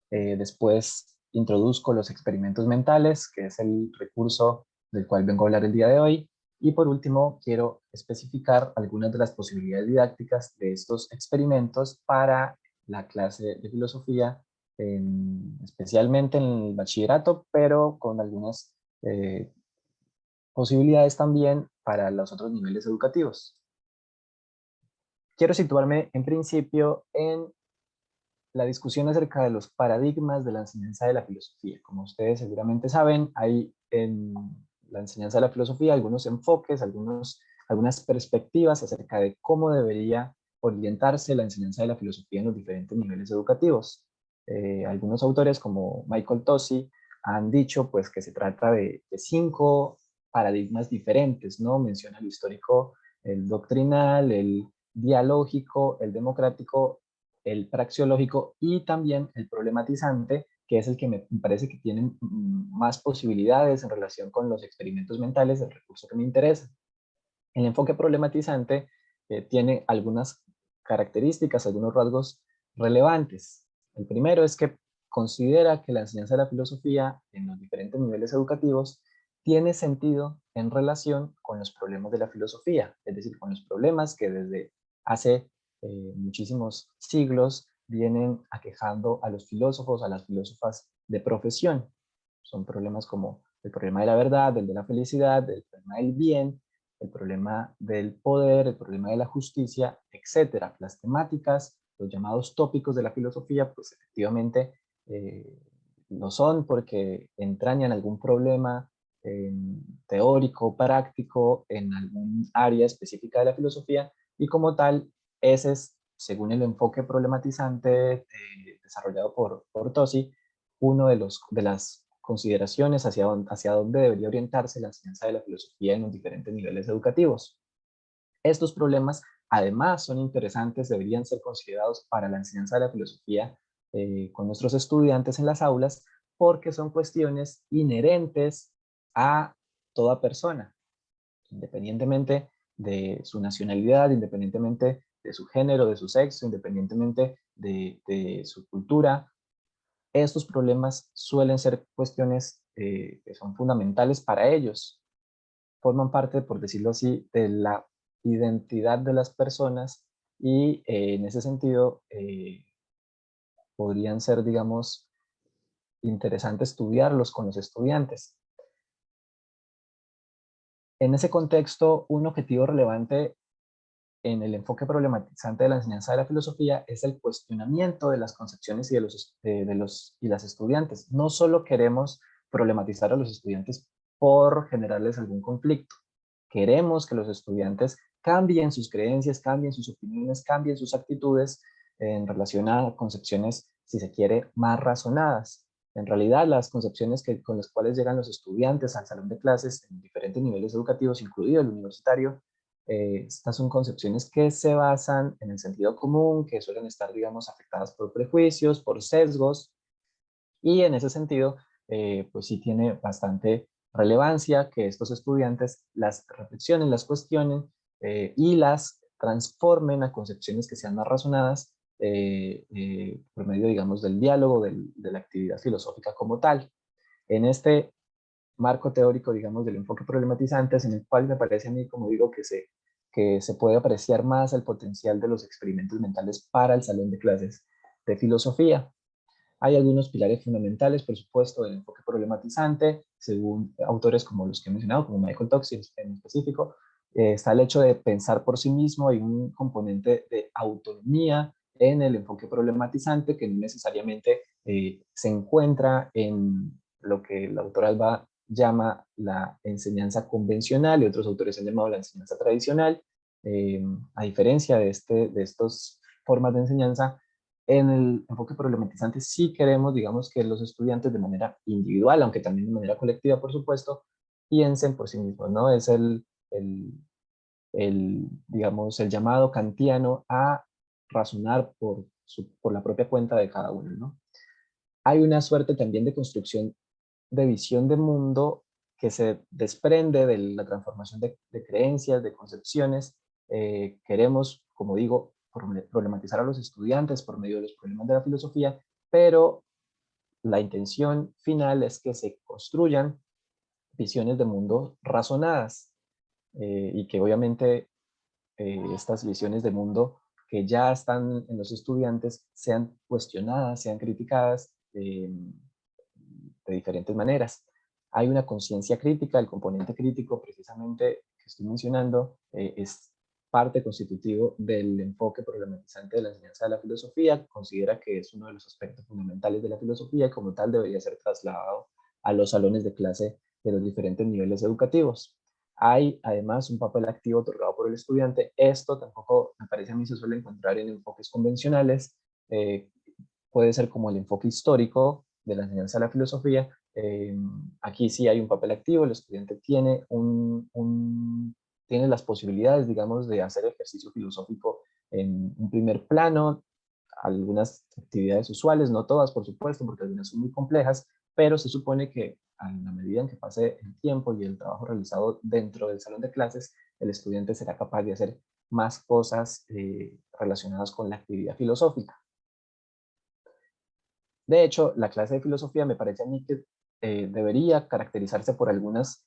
Después introduzco los experimentos mentales, que es el recurso del cual vengo a hablar el día de hoy. Y por último, quiero especificar algunas de las posibilidades didácticas de estos experimentos para la clase de filosofía, especialmente en el bachillerato, pero con algunas posibilidades también para los otros niveles educativos. Quiero situarme en principio en la discusión acerca de los paradigmas de la enseñanza de la filosofía. Como ustedes seguramente saben, hay en la enseñanza de la filosofía algunos enfoques, algunas perspectivas acerca de cómo debería orientarse la enseñanza de la filosofía en los diferentes niveles educativos. Algunos autores como Michael Tosi han dicho pues, que se trata de 5 paradigmas diferentes, ¿no? Menciona el histórico, el doctrinal, el dialógico, el democrático, el praxeológico y también el problematizante, que es el que me parece que tiene más posibilidades en relación con los experimentos mentales, el recurso que me interesa. El enfoque problematizante tiene algunas características, algunos rasgos relevantes. El primero es que considera que la enseñanza de la filosofía en los diferentes niveles educativos tiene sentido en relación con los problemas de la filosofía, es decir, con los problemas que desde hace muchísimos siglos vienen aquejando a los filósofos, a las filósofas de profesión. Son problemas como el problema de la verdad, el de la felicidad, el problema del bien, el problema del poder, el problema de la justicia, etcétera. Las temáticas, los llamados tópicos de la filosofía, pues efectivamente lo son porque entrañan algún problema teórico, práctico, en algún área específica de la filosofía, y como tal, ese es, según el enfoque problematizante desarrollado por Tosi, uno de las consideraciones hacia dónde debería orientarse la enseñanza de la filosofía en los diferentes niveles educativos. Estos problemas, además, son interesantes, deberían ser considerados para la enseñanza de la filosofía con nuestros estudiantes en las aulas, porque son cuestiones inherentes a toda persona, independientemente de su nacionalidad, independientemente de su género, de su sexo, independientemente de su cultura. Estos problemas suelen ser cuestiones que son fundamentales para ellos. Forman parte, por decirlo así, de la identidad de las personas y en ese sentido podrían ser, digamos, interesante estudiarlos con los estudiantes. En ese contexto, un objetivo relevante en el enfoque problematizante de la enseñanza de la filosofía es el cuestionamiento de las concepciones y y las estudiantes. No solo queremos problematizar a los estudiantes por generarles algún conflicto, queremos que los estudiantes cambien sus creencias, cambien sus opiniones, cambien sus actitudes en relación a concepciones, si se quiere, más razonadas. En realidad, las concepciones con las cuales llegan los estudiantes al salón de clases en diferentes niveles educativos, incluido el universitario, estas son concepciones que se basan en el sentido común, que suelen estar, digamos, afectadas por prejuicios, por sesgos, y en ese sentido, pues sí tiene bastante relevancia que estos estudiantes las reflexionen, las cuestionen y las transformen a concepciones que sean más razonadas por medio, digamos, del diálogo, de la actividad filosófica como tal. En este marco teórico, digamos, del enfoque problematizante, en el cual me parece a mí, como digo, que se puede apreciar más el potencial de los experimentos mentales para el salón de clases de filosofía. Hay algunos pilares fundamentales, por supuesto, del enfoque problematizante, según autores como los que he mencionado, como Michael Toxin en específico. Está el hecho de pensar por sí mismo, hay un componente de autonomía en el enfoque problematizante que no necesariamente se encuentra en lo que el autor Alba llama la enseñanza convencional y otros autores han llamado la enseñanza tradicional. A diferencia de estas formas de enseñanza, en el enfoque problematizante sí queremos, digamos, que los estudiantes de manera individual, aunque también de manera colectiva, por supuesto, piensen por sí mismos, ¿no? Es digamos, el llamado kantiano a razonar por la propia cuenta de cada uno, ¿no? Hay una suerte también de construcción de visión de mundo que se desprende de la transformación de creencias, de concepciones. Queremos, como digo, problematizar a los estudiantes por medio de los problemas de la filosofía, pero la intención final es que se construyan visiones de mundo razonadas, y que obviamente estas visiones de mundo que ya están en los estudiantes sean cuestionadas, sean criticadas de diferentes maneras. Hay una conciencia crítica, el componente crítico precisamente que estoy mencionando es parte constitutivo del enfoque problematizante de la enseñanza de la filosofía, considera que es uno de los aspectos fundamentales de la filosofía y como tal debería ser trasladado a los salones de clase de los diferentes niveles educativos. Hay además un papel activo otorgado por el estudiante. Esto tampoco me parece a mí se suele encontrar en enfoques convencionales. Eh, Puede ser como el enfoque histórico de la enseñanza de la filosofía. Aquí sí hay un papel activo, el estudiante tiene las posibilidades, digamos, de hacer ejercicio filosófico en un primer plano, algunas actividades usuales, no todas, por supuesto, porque algunas son muy complejas, pero se supone que a la medida en que pase el tiempo y el trabajo realizado dentro del salón de clases, el estudiante será capaz de hacer más cosas relacionadas con la actividad filosófica. De hecho, la clase de filosofía me parece a mí que debería caracterizarse por algunos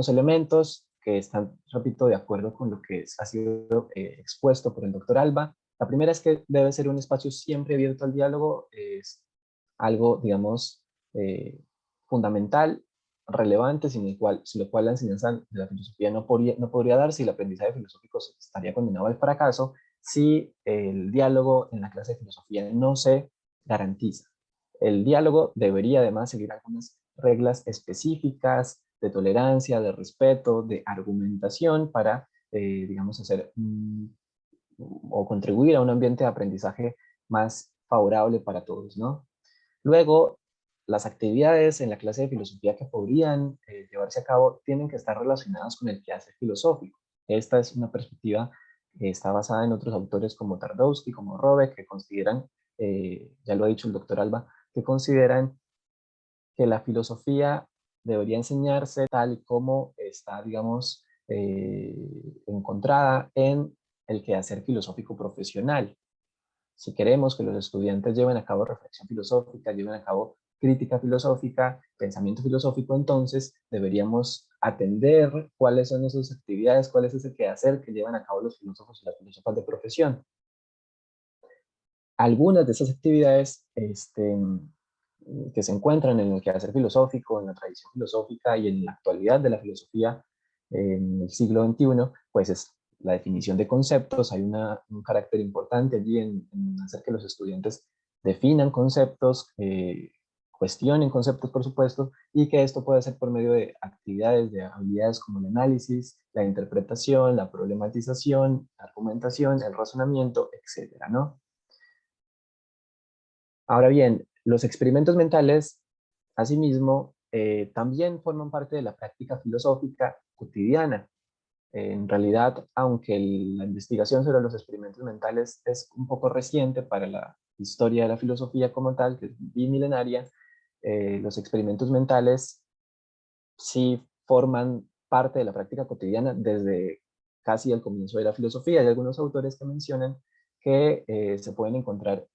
elementos que están, repito, de acuerdo con lo que ha sido expuesto por el doctor Alba. La primera es que debe ser un espacio siempre abierto al diálogo, es algo, digamos, eh, fundamental, relevante, sin lo cual la enseñanza de la filosofía no podría darse y el aprendizaje filosófico estaría condenado al fracaso si el diálogo en la clase de filosofía no se garantiza. El diálogo debería además seguir algunas reglas específicas de tolerancia, de respeto, de argumentación para, digamos, hacer o contribuir a un ambiente de aprendizaje más favorable para todos, ¿no? Luego, las actividades en la clase de filosofía que podrían llevarse a cabo tienen que estar relacionadas con el quehacer filosófico. Esta es una perspectiva que está basada en otros autores como Tardowski, como Robeck, que consideran, ya lo ha dicho el doctor Alba, que consideran que la filosofía debería enseñarse tal y como está, digamos, encontrada en el quehacer filosófico profesional. Si queremos que los estudiantes lleven a cabo reflexión filosófica, lleven a cabo crítica filosófica, pensamiento filosófico, entonces deberíamos atender cuáles son esas actividades, cuál es ese quehacer que llevan a cabo los filósofos y las filósofas de profesión. Algunas de esas actividades que se encuentran en el quehacer filosófico, en la tradición filosófica y en la actualidad de la filosofía en el siglo XXI, pues es la definición de conceptos. Hay un carácter importante allí en hacer que los estudiantes definan conceptos, cuestionen conceptos, por supuesto, y que esto puede ser por medio de actividades, de habilidades como el análisis, la interpretación, la problematización, la argumentación, el razonamiento, etcétera, ¿no? Ahora bien, los experimentos mentales, asimismo, también forman parte de la práctica filosófica cotidiana. En realidad, aunque la investigación sobre los experimentos mentales es un poco reciente para la historia de la filosofía como tal, que es bimilenaria, los experimentos mentales sí forman parte de la práctica cotidiana desde casi el comienzo de la filosofía. Hay algunos autores que mencionan que se pueden encontrar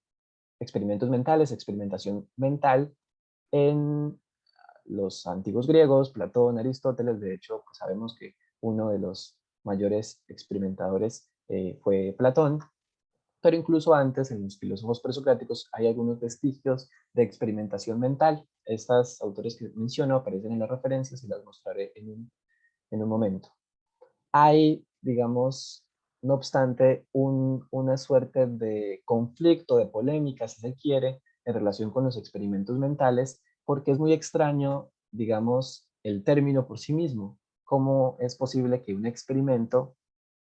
experimentos mentales, experimentación mental en los antiguos griegos, Platón, Aristóteles. De hecho, pues sabemos que uno de los mayores experimentadores fue Platón, pero incluso antes, en los filósofos presocráticos, hay algunos vestigios de experimentación mental. Estas autores que menciono aparecen en las referencias y las mostraré en un momento. Hay, digamos, no obstante, una suerte de conflicto, de polémica, si se quiere, en relación con los experimentos mentales, porque es muy extraño, digamos, el término por sí mismo. ¿Cómo es posible que un experimento,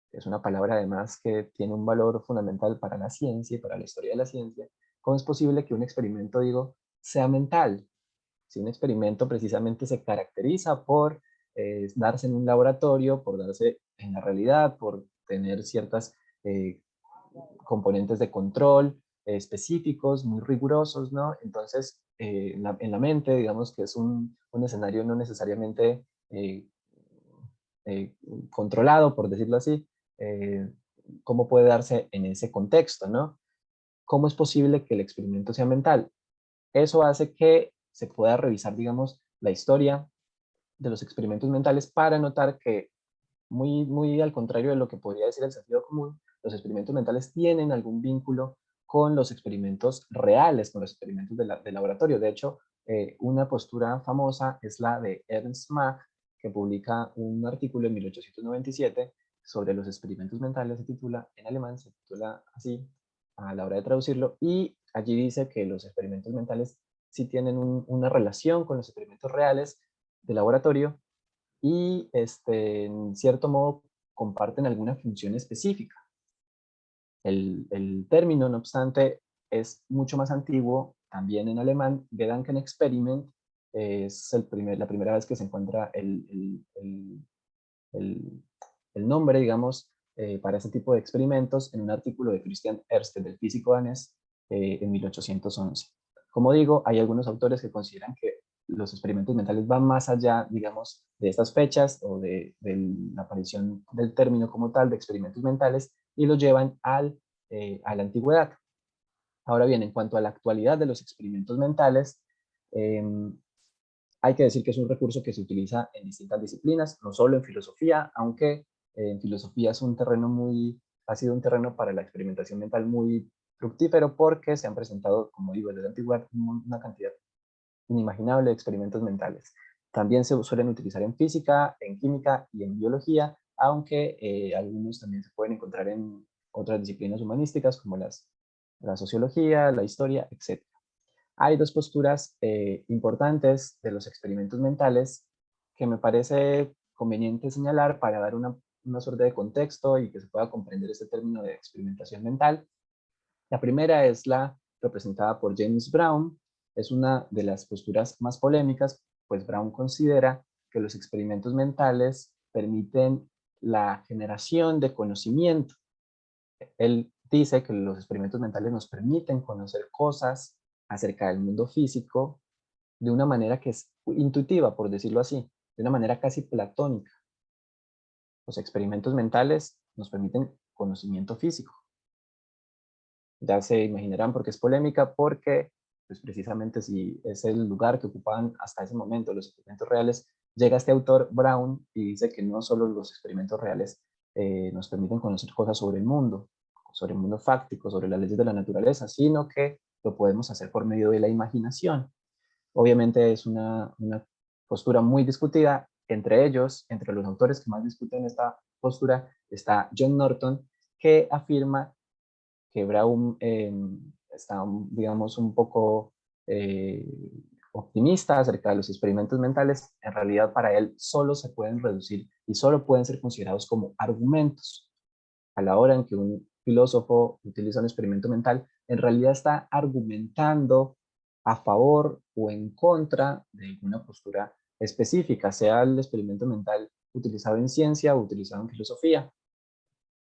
que es una palabra además que tiene un valor fundamental para la ciencia y para la historia de la ciencia, cómo es posible que un experimento, digo, sea mental? Si un experimento precisamente se caracteriza por darse en un laboratorio, por darse en la realidad, por tener ciertas eh, componentes de control específicos, muy rigurosos, ¿no? Entonces, en la mente, digamos que es un escenario no necesariamente eh, eh, controlado, por decirlo así, eh, ¿cómo puede darse en ese contexto, ¿no? ¿Cómo es posible que el experimento sea mental? Eso hace que se pueda revisar, digamos, la historia de los experimentos mentales para notar que, muy al contrario de lo que podría decir el sentido común, los experimentos mentales tienen algún vínculo con los experimentos reales, con los experimentos de laboratorio. De hecho, una postura famosa es la de Ernst Mach, que publica un artículo en 1897 sobre los experimentos mentales, en alemán se titula así a la hora de traducirlo, y allí dice que los experimentos mentales sí tienen una relación con los experimentos reales de laboratorio y en cierto modo comparten alguna función específica. El término, no obstante, es mucho más antiguo, también en alemán. Gedankenexperiment es la primera vez que se encuentra el, el nombre, digamos, para ese tipo de experimentos en un artículo de Christian Ørsted, del físico danés, en 1811. Como digo, hay algunos autores que consideran que los experimentos mentales van más allá, digamos, de estas fechas o de la aparición del término como tal de experimentos mentales y lo llevan a la antigüedad. Ahora bien, en cuanto a la actualidad de los experimentos mentales, eh, hay que decir que es un recurso que se utiliza en distintas disciplinas, no solo en filosofía, aunque en filosofía ha sido un terreno para la experimentación mental muy fructífero porque se han presentado, como digo, desde la antigüedad una cantidad inimaginable de experimentos mentales. También se suelen utilizar en física, en química y en biología, aunque algunos también se pueden encontrar en otras disciplinas humanísticas como la sociología, la historia, etc. Hay dos posturas importantes de los experimentos mentales que me parece conveniente señalar para dar una suerte de contexto y que se pueda comprender este término de experimentación mental. La primera es la representada por James Brown. Es una de las posturas más polémicas, pues Brown considera que los experimentos mentales permiten la generación de conocimiento. Él dice que los experimentos mentales nos permiten conocer cosas acerca del mundo físico de una manera que es intuitiva, por decirlo así, de una manera casi platónica. Los experimentos mentales nos permiten conocimiento físico. Ya se imaginarán por qué es polémica, porque pues precisamente si es el lugar que ocupaban hasta ese momento los experimentos reales, llega este autor Brown y dice que no solo los experimentos reales nos permiten conocer cosas sobre el mundo fáctico, sobre las leyes de la naturaleza, sino que lo podemos hacer por medio de la imaginación. Obviamente es una postura muy discutida. Entre ellos, entre los autores que más discuten esta postura, está John Norton, que afirma que Brown está, digamos, un poco eh, optimista acerca de los experimentos mentales. En realidad, para él solo se pueden reducir y solo pueden ser considerados como argumentos. A la hora en que un filósofo utiliza un experimento mental, en realidad está argumentando a favor o en contra de alguna postura específica, sea el experimento mental utilizado en ciencia o utilizado en filosofía.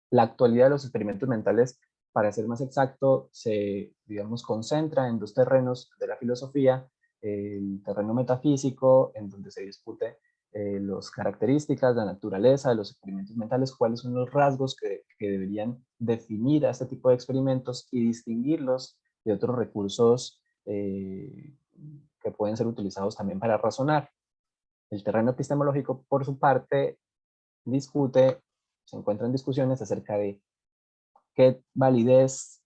La actualidad de los experimentos mentales, para ser más exacto, se, digamos, concentra en dos terrenos de la filosofía: el terreno metafísico, en donde se discute las características, la naturaleza de los experimentos mentales, cuáles son los rasgos que deberían definir a este tipo de experimentos y distinguirlos de otros recursos que pueden ser utilizados también para razonar. El terreno epistemológico, por su parte, se encuentra en discusiones acerca de qué validez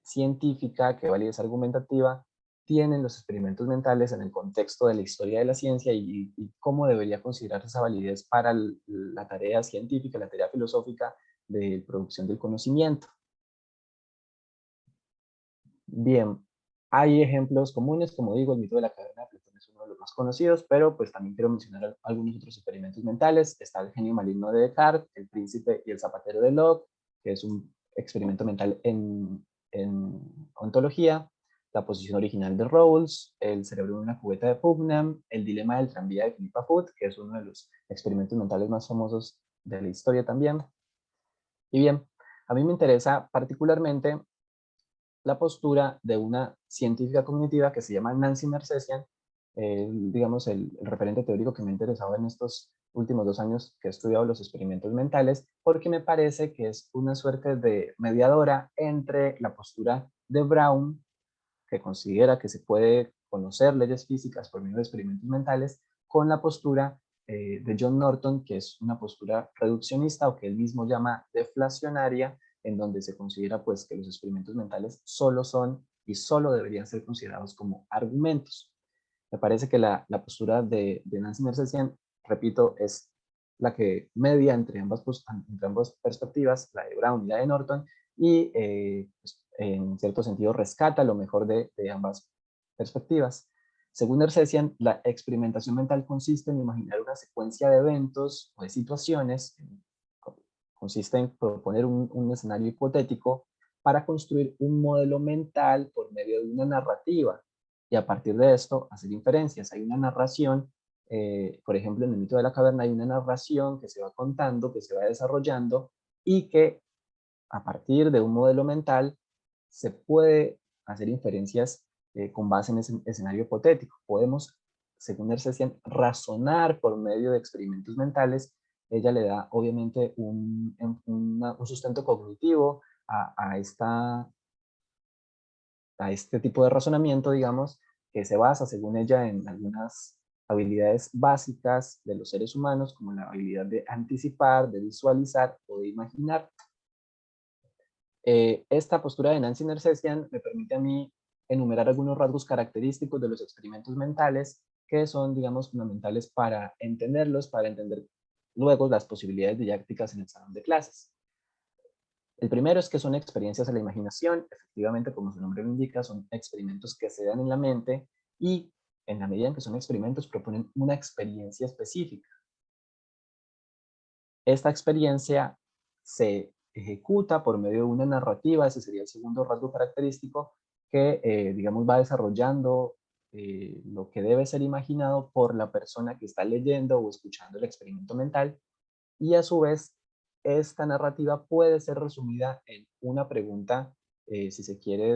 científica, qué validez argumentativa tienen los experimentos mentales en el contexto de la historia de la ciencia y cómo debería considerarse esa validez para la tarea científica, la tarea filosófica de producción del conocimiento. Bien, hay ejemplos comunes, como digo, el mito de la caverna de Platón es uno de los más conocidos, pero pues también quiero mencionar algunos otros experimentos mentales. Está el genio maligno de Descartes, el príncipe y el zapatero de Locke, que es un experimento mental en ontología, la posición original de Rawls, el cerebro de una cubeta de Putnam, el dilema del tranvía de Philippa Foot, que es uno de los experimentos mentales más famosos de la historia también. Y bien, a mí me interesa particularmente la postura de una científica cognitiva que se llama Nancy Nersessian, digamos, el referente teórico que me ha interesado en estos últimos 2 años que he estudiado los experimentos mentales, porque me parece que es una suerte de mediadora entre la postura de Brown, que considera que se puede conocer leyes físicas por medio de experimentos mentales, con la postura de John Norton, que es una postura reduccionista o que él mismo llama deflacionaria, en donde se considera pues que los experimentos mentales solo son y solo deberían ser considerados como argumentos. Me parece que la postura de Nancy Nersessian, repito, es la que media entre ambas perspectivas, la de Brown y la de Norton, y pues, en cierto sentido rescata lo mejor de ambas perspectivas. Según Nersessian, la experimentación mental consiste en imaginar una secuencia de eventos o de situaciones, consiste en proponer un escenario hipotético para construir un modelo mental por medio de una narrativa y a partir de esto hacer inferencias. Hay una narración, por ejemplo, en el mito de la caverna hay una narración que se va contando, que se va desarrollando y que a partir de un modelo mental se puede hacer inferencias con base en ese escenario hipotético. Podemos, según Nersessian, razonar por medio de experimentos mentales. Ella le da obviamente un sustento cognitivo a este tipo de razonamiento, digamos, que se basa, según ella, en algunas habilidades básicas de los seres humanos, como la habilidad de anticipar, de visualizar o de imaginar. Esta postura de Nancy Nersessian me permite a mí enumerar algunos rasgos característicos de los experimentos mentales que son, digamos, fundamentales para entenderlos, para entender luego las posibilidades didácticas en el salón de clases. El primero es que son experiencias de la imaginación, efectivamente, como su nombre lo indica, son experimentos que se dan en la mente y en la medida en que son experimentos proponen una experiencia específica. Esta experiencia se ejecuta por medio de una narrativa, ese sería el segundo rasgo característico, que, digamos, va desarrollando lo que debe ser imaginado por la persona que está leyendo o escuchando el experimento mental, y a su vez, esta narrativa puede ser resumida en una pregunta, si se quiere,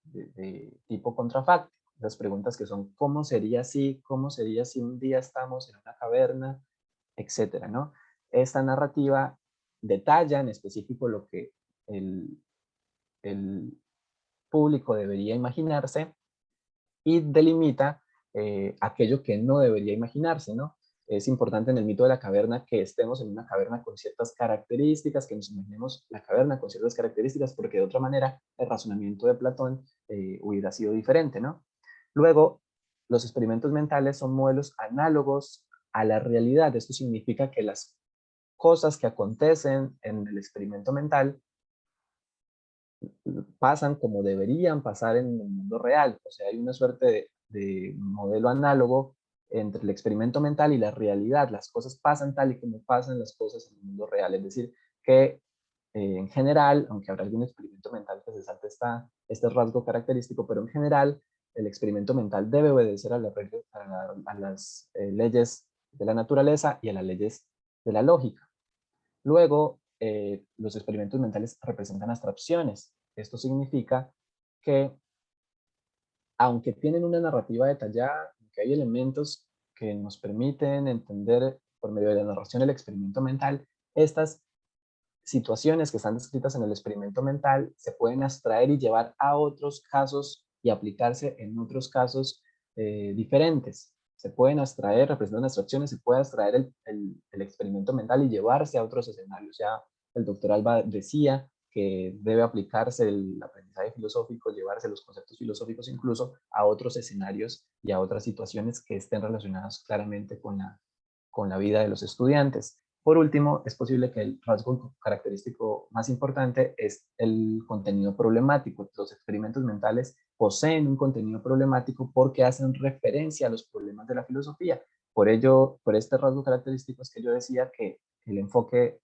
de tipo contrafáctico. Las preguntas que son, ¿cómo sería si? ¿Cómo sería si un día estamos en una caverna? Etcétera, ¿no? Esta narrativa detalla en específico lo que el, el público debería imaginarse y delimita aquello que no debería imaginarse, ¿no? Es importante en el mito de la caverna que estemos en una caverna con ciertas características, que nos imaginemos la caverna con ciertas características, porque de otra manera el razonamiento de Platón hubiera sido diferente, ¿no? Luego, los experimentos mentales son modelos análogos a la realidad. Esto significa que las cosas que acontecen en el experimento mental pasan como deberían pasar en el mundo real. O sea, hay una suerte de modelo análogo entre el experimento mental y la realidad. Las cosas pasan tal y como pasan las cosas en el mundo real. Es decir, que en general, aunque habrá algún experimento mental que se salte este rasgo característico, pero en general el experimento mental debe obedecer a las leyes de la naturaleza y a las leyes de la lógica. Luego, los experimentos mentales representan abstracciones. Esto significa que, aunque tienen una narrativa detallada, que hay elementos que nos permiten entender por medio de la narración el experimento mental, estas situaciones que están descritas en el experimento mental se pueden abstraer y llevar a otros casos y aplicarse en otros casos diferentes. Se pueden abstraer, representan abstracciones, se puede abstraer el experimento mental y llevarse a otros escenarios. Ya el doctor Alba decía que debe aplicarse el aprendizaje filosófico, llevarse los conceptos filosóficos incluso a otros escenarios y a otras situaciones que estén relacionadas claramente con la vida de los estudiantes. Por último, es posible que el rasgo característico más importante es el contenido problemático. Los experimentos mentales poseen un contenido problemático porque hacen referencia a los problemas de la filosofía. Por ello, por este rasgo característico es que yo decía que el enfoque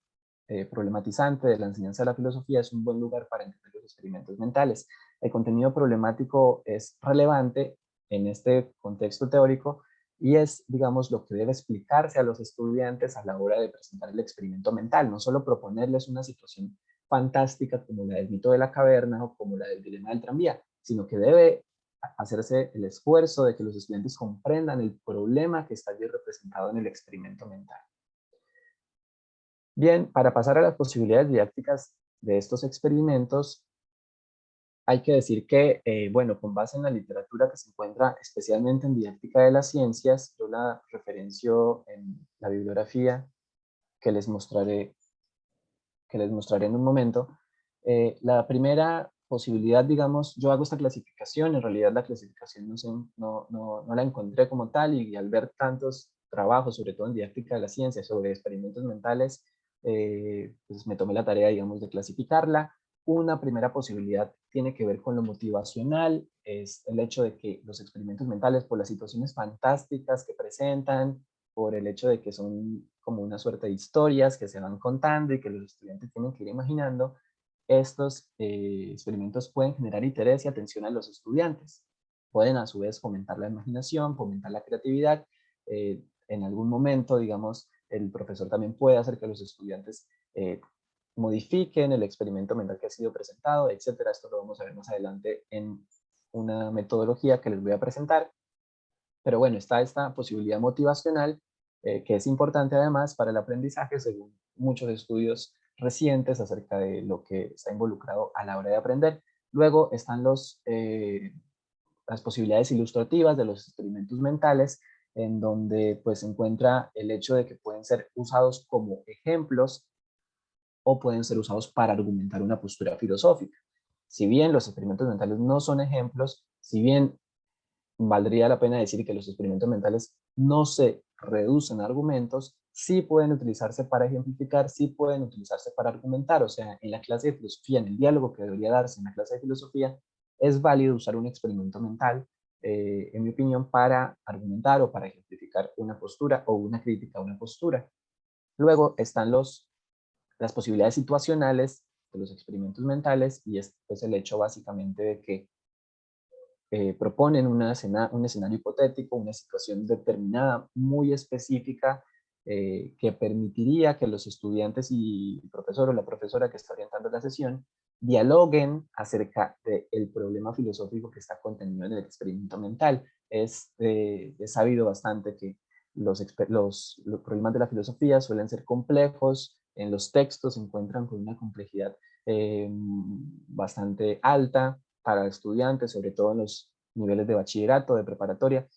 problematizante de la enseñanza de la filosofía es un buen lugar para entender los experimentos mentales. El contenido problemático es relevante en este contexto teórico y es, digamos, lo que debe explicarse a los estudiantes a la hora de presentar el experimento mental, no solo proponerles una situación fantástica como la del mito de la caverna o como la del dilema del tranvía, sino que debe hacerse el esfuerzo de que los estudiantes comprendan el problema que está allí representado en el experimento mental. Bien, para pasar a las posibilidades didácticas de estos experimentos, hay que decir que, bueno, con base en la literatura que se encuentra especialmente en didáctica de las ciencias, yo la referencio en la bibliografía que les mostraré, que les mostraré en un momento. La primera posibilidad, digamos, yo hago esta clasificación, en realidad la clasificación no la encontré como tal, y al ver tantos trabajos, sobre todo en didáctica de la ciencia, sobre experimentos mentales, pues me tomé la tarea, digamos, de clasificarla. Una primera posibilidad tiene que ver con lo motivacional, es el hecho de que los experimentos mentales, por las situaciones fantásticas que presentan, por el hecho de que son como una suerte de historias que se van contando y que los estudiantes tienen que ir imaginando, estos experimentos pueden generar interés y atención a los estudiantes. Pueden a su vez fomentar la imaginación, fomentar la creatividad. En algún momento, digamos, el profesor también puede hacer que los estudiantes modifiquen el experimento mental que ha sido presentado, etcétera. Esto lo vamos a ver más adelante en una metodología que les voy a presentar. Pero bueno, está esta posibilidad motivacional, que es importante además para el aprendizaje, según muchos estudios recientes acerca de lo que está involucrado a la hora de aprender. Luego están las posibilidades ilustrativas de los experimentos mentales, en donde pues se encuentra el hecho de que pueden ser usados como ejemplos o pueden ser usados para argumentar una postura filosófica. Si bien los experimentos mentales no son ejemplos, si bien valdría la pena decir que los experimentos mentales no se reducen a argumentos, sí pueden utilizarse para ejemplificar, sí pueden utilizarse para argumentar. O sea, en la clase de filosofía, en el diálogo que debería darse en la clase de filosofía, es válido usar un experimento mental, en mi opinión, para argumentar o para ejemplificar una postura o una crítica a una postura. Luego están las posibilidades situacionales de los experimentos mentales, y es pues, el hecho básicamente de que proponen un escenario hipotético, una situación determinada, muy específica, que permitiría que los estudiantes y el profesor o la profesora que está orientando la sesión dialoguen acerca del problema filosófico que está contenido en el experimento mental. Es sabido bastante que los problemas de la filosofía suelen ser complejos, en los textos se encuentran con una complejidad bastante alta, para estudiantes, sobre todo en los niveles de bachillerato, de preparatoria.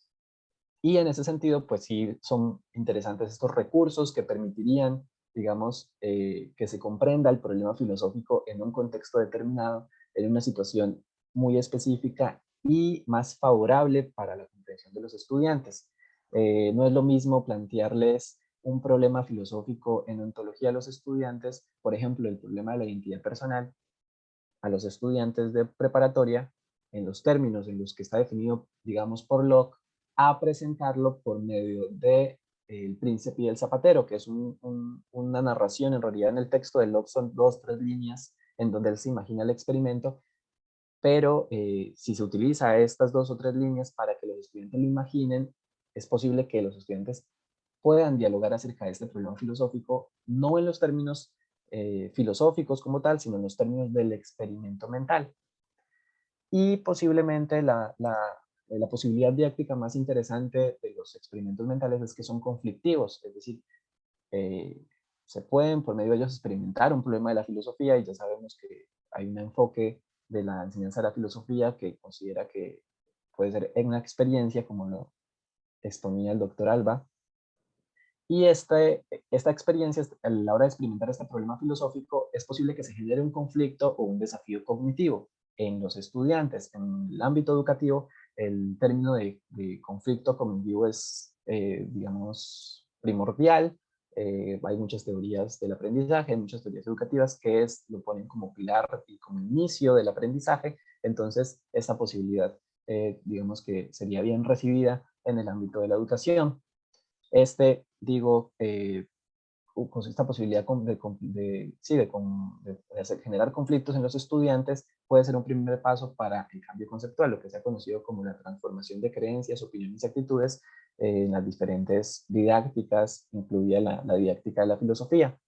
Y en ese sentido, pues sí son interesantes estos recursos que permitirían, digamos, que se comprenda el problema filosófico en un contexto determinado, en una situación muy específica y más favorable para la comprensión de los estudiantes. No es lo mismo plantearles un problema filosófico en ontología a los estudiantes, por ejemplo, el problema de la identidad personal, a los estudiantes de preparatoria en los términos en los que está definido, digamos, por Locke, a presentarlo por medio de El Príncipe y el Zapatero, que es una narración. En realidad en el texto de Locke son 2 o 3 líneas en donde él se imagina el experimento, pero si se utiliza estas 2 o 3 líneas para que los estudiantes lo imaginen, es posible que los estudiantes puedan dialogar acerca de este problema filosófico, no en los términos filosóficos como tal, sino en los términos del experimento mental. Y posiblemente la posibilidad didáctica más interesante de los experimentos mentales es que son conflictivos, es decir, eh, se pueden por medio de ellos experimentar un problema de la filosofía, y ya sabemos que hay un enfoque de la enseñanza de la filosofía que considera que puede ser en una experiencia, como lo exponía el doctor Alba, y esta experiencia, a la hora de experimentar este problema filosófico, es posible que se genere un conflicto o un desafío cognitivo en los estudiantes. En el ámbito educativo, el término de conflicto cognitivo es, digamos, primordial. Hay muchas teorías del aprendizaje, hay muchas teorías educativas que lo ponen como pilar y como inicio del aprendizaje. Entonces, esa posibilidad, digamos que sería bien recibida en el ámbito de la educación. Digo, con esta posibilidad sí, de generar conflictos en los estudiantes, puede ser un primer paso para el cambio conceptual, lo que se ha conocido como la transformación de creencias, opiniones y actitudes en las diferentes didácticas, incluida la didáctica de la filosofía.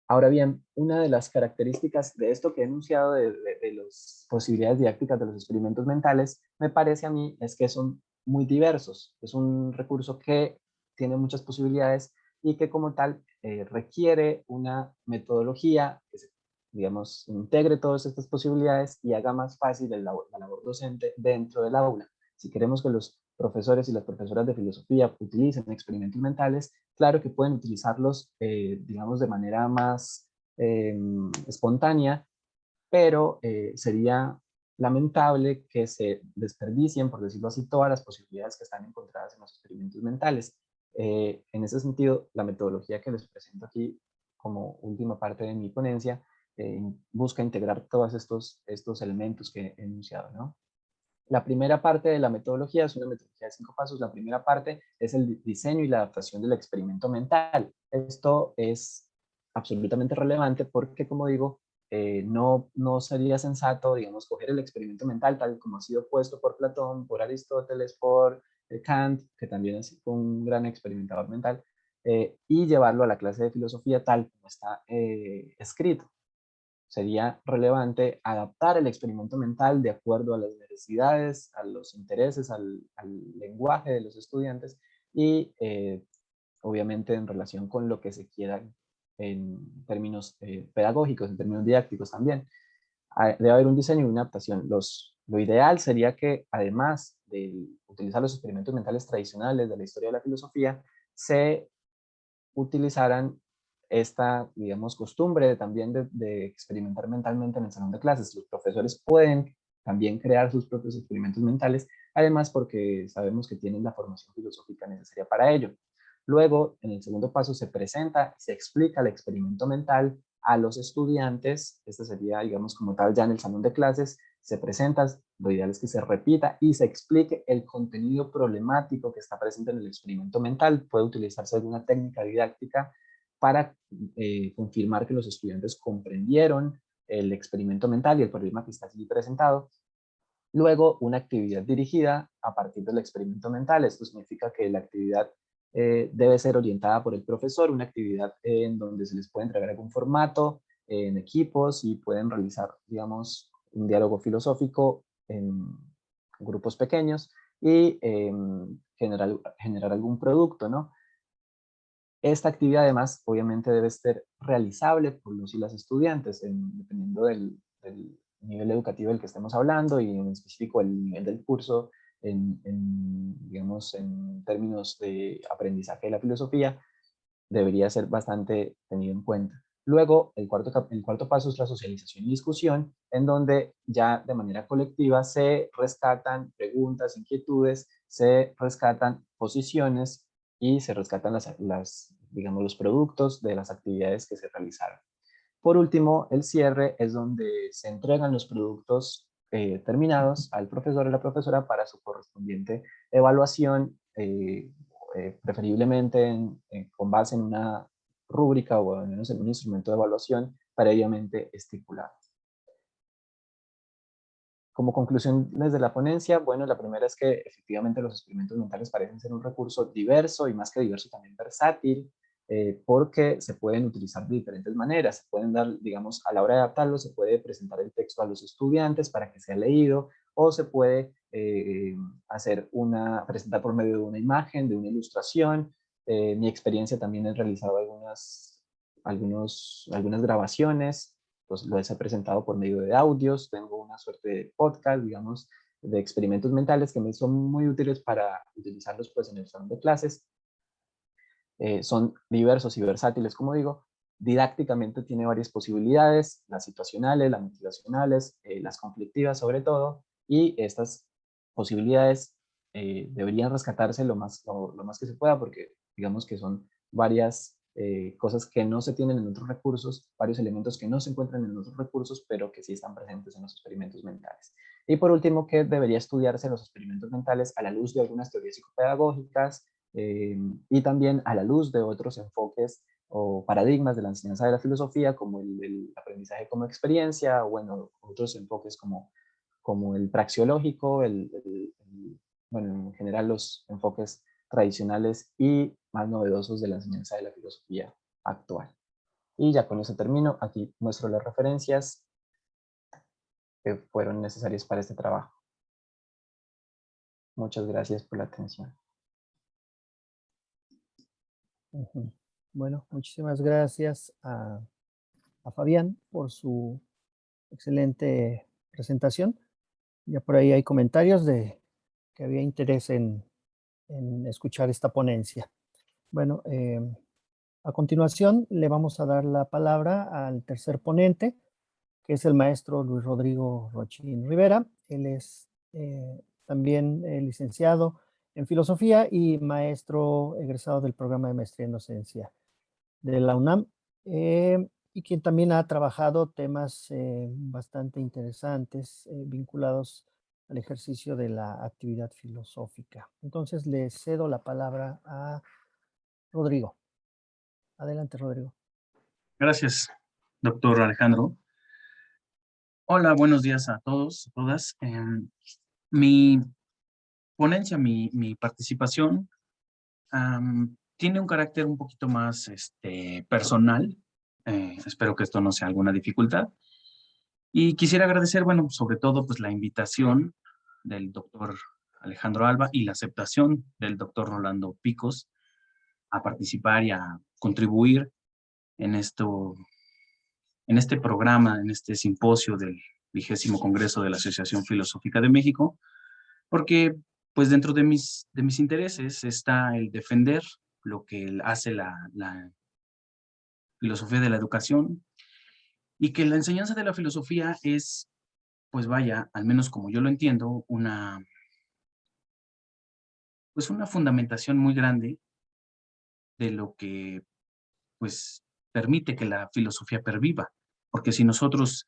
Ahora bien, una de las características de esto que he enunciado de las posibilidades didácticas de los experimentos mentales, me parece a mí, es que son muy diversos. Es un recurso que tiene muchas posibilidades y que como tal requiere una metodología que se digamos, integre todas estas posibilidades y haga más fácil la labor docente dentro del aula. Si queremos que los profesores y las profesoras de filosofía utilicen experimentos mentales, claro que pueden utilizarlos, digamos, de manera más espontánea, pero sería lamentable que se desperdicien, por decirlo así, todas las posibilidades que están encontradas en los experimentos mentales. En ese sentido, la metodología que les presento aquí como última parte de mi ponencia busca integrar todos estos elementos que he enunciado, ¿no? La primera parte de la metodología es una metodología de 5 pasos. La primera parte es el diseño y la adaptación del experimento mental. Esto es absolutamente relevante porque, como digo, no sería sensato, digamos, coger el experimento mental tal como ha sido puesto por Platón, por Aristóteles, por Kant, que también es un gran experimentador mental, y llevarlo a la clase de filosofía tal como está escrito. Sería relevante adaptar el experimento mental de acuerdo a las necesidades, a los intereses, al lenguaje de los estudiantes y obviamente en relación con lo que se quiera en términos pedagógicos, en términos didácticos también. Debe haber un diseño y una adaptación. Lo ideal sería que además de utilizar los experimentos mentales tradicionales de la historia de la filosofía, se utilizaran esta, digamos, costumbre también de experimentar mentalmente en el salón de clases. Los profesores pueden también crear sus propios experimentos mentales, además porque sabemos que tienen la formación filosófica necesaria para ello. Luego, en el segundo paso, se presenta y se explica el experimento mental a los estudiantes. Este sería, digamos, como tal, ya en el salón de clases, se presenta, lo ideal es que se repita y se explique el contenido problemático que está presente en el experimento mental. Puede utilizarse alguna técnica didáctica para confirmar que los estudiantes comprendieron el experimento mental y el problema que está allí presentado. Luego, una actividad dirigida a partir del experimento mental. Esto significa que la actividad debe ser orientada por el profesor, una actividad en donde se les puede entregar algún formato en equipos y pueden realizar, digamos, un diálogo filosófico en grupos pequeños y generar algún producto, ¿no? Esta actividad además obviamente debe ser realizable por los y las estudiantes, dependiendo del nivel educativo del que estemos hablando y en específico el nivel del curso digamos, en términos de aprendizaje de la filosofía, debería ser bastante tenido en cuenta. Luego, el cuarto paso es la socialización y discusión, en donde ya de manera colectiva se rescatan preguntas, inquietudes, se rescatan posiciones y se rescatan digamos, los productos de las actividades que se realizaron. Por último, el cierre es donde se entregan los productos terminados al profesor o la profesora para su correspondiente evaluación, preferiblemente con base en una rúbrica o al menos en un instrumento de evaluación previamente estipulado. Como conclusiones de la ponencia, bueno, la primera es que efectivamente los experimentos mentales parecen ser un recurso diverso y más que diverso también versátil, porque se pueden utilizar de diferentes maneras. Se pueden dar, digamos, a la hora de adaptarlo, se puede presentar el texto a los estudiantes para que sea leído, o se puede presentar por medio de una imagen, de una ilustración. Mi experiencia también he realizado algunas grabaciones, pues lo he presentado por medio de audios, tengo una suerte de podcast, digamos, de experimentos mentales que me son muy útiles para utilizarlos pues en el salón de clases. Son diversos y versátiles, como digo. Didácticamente tiene varias posibilidades, las situacionales, las motivacionales, las conflictivas sobre todo, y estas posibilidades deberían rescatarse lo más que se pueda porque digamos que son varias cosas que no se tienen en otros recursos, varios elementos que no se encuentran en otros recursos, pero que sí están presentes en los experimentos mentales. Y por último, que debería estudiarse los experimentos mentales a la luz de algunas teorías psicopedagógicas, y también a la luz de otros enfoques o paradigmas de la enseñanza de la filosofía, como el aprendizaje como experiencia, o bueno, otros enfoques como el praxeológico, bueno, en general los enfoques tradicionales y más novedosos de la enseñanza de la filosofía actual. Y ya con eso termino. Aquí muestro las referencias que fueron necesarias para este trabajo. Muchas gracias por la atención. Ujú. Bueno, muchísimas gracias a a Fabián por su excelente presentación. Ya por ahí hay comentarios de que había interés en escuchar esta ponencia. Bueno, a continuación le vamos a dar la palabra al tercer ponente, que es el maestro Luis Rodrigo Rochín Rivera. Él es también licenciado en filosofía y maestro egresado del programa de maestría en docencia de la UNAM, y quien también ha trabajado temas bastante interesantes vinculados al ejercicio de la actividad filosófica. Entonces le cedo la palabra a Rodrigo. Adelante, Rodrigo. Gracias, doctor Alejandro. Hola, buenos días a todos, a todas. Mi ponencia, mi participación tiene un carácter un poquito más personal. Espero que esto no sea alguna dificultad. Y quisiera agradecer, bueno, sobre todo, pues la invitación del doctor Alejandro Alba y la aceptación del doctor Rolando Picos a participar y a contribuir en esto, en este programa, en este simposio del 20º Congreso de la Asociación Filosófica de México, porque pues dentro de mis intereses está el defender lo que hace la filosofía de la educación, y que la enseñanza de la filosofía es, pues vaya, al menos como yo lo entiendo, pues una fundamentación muy grande de lo que pues permite que la filosofía perviva, porque si nosotros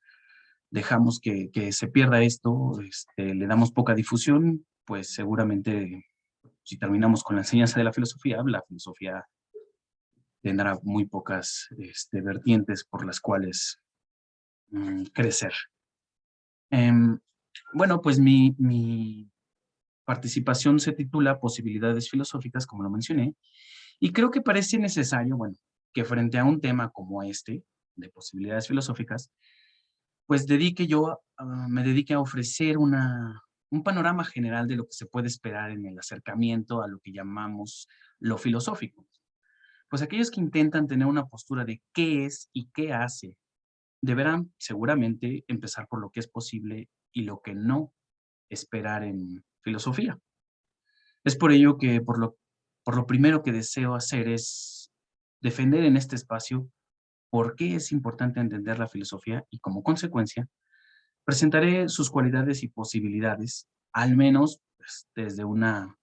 dejamos que se pierda esto, le damos poca difusión, pues seguramente si terminamos con la enseñanza de la filosofía tendrá muy pocas vertientes por las cuales crecer. Bueno, pues mi participación se titula Posibilidades filosóficas, como lo mencioné, y creo que parece necesario, bueno, que frente a un tema como este, de posibilidades filosóficas, pues me dedique a ofrecer un panorama general de lo que se puede esperar en el acercamiento a lo que llamamos lo filosófico. Pues aquellos que intentan tener una postura de qué es y qué hace, deberán seguramente empezar por lo que es posible y lo que no esperar en filosofía. Es por ello que por lo primero que deseo hacer es defender en este espacio por qué es importante entender la filosofía y como consecuencia presentaré sus cualidades y posibilidades, al menos pues, desde una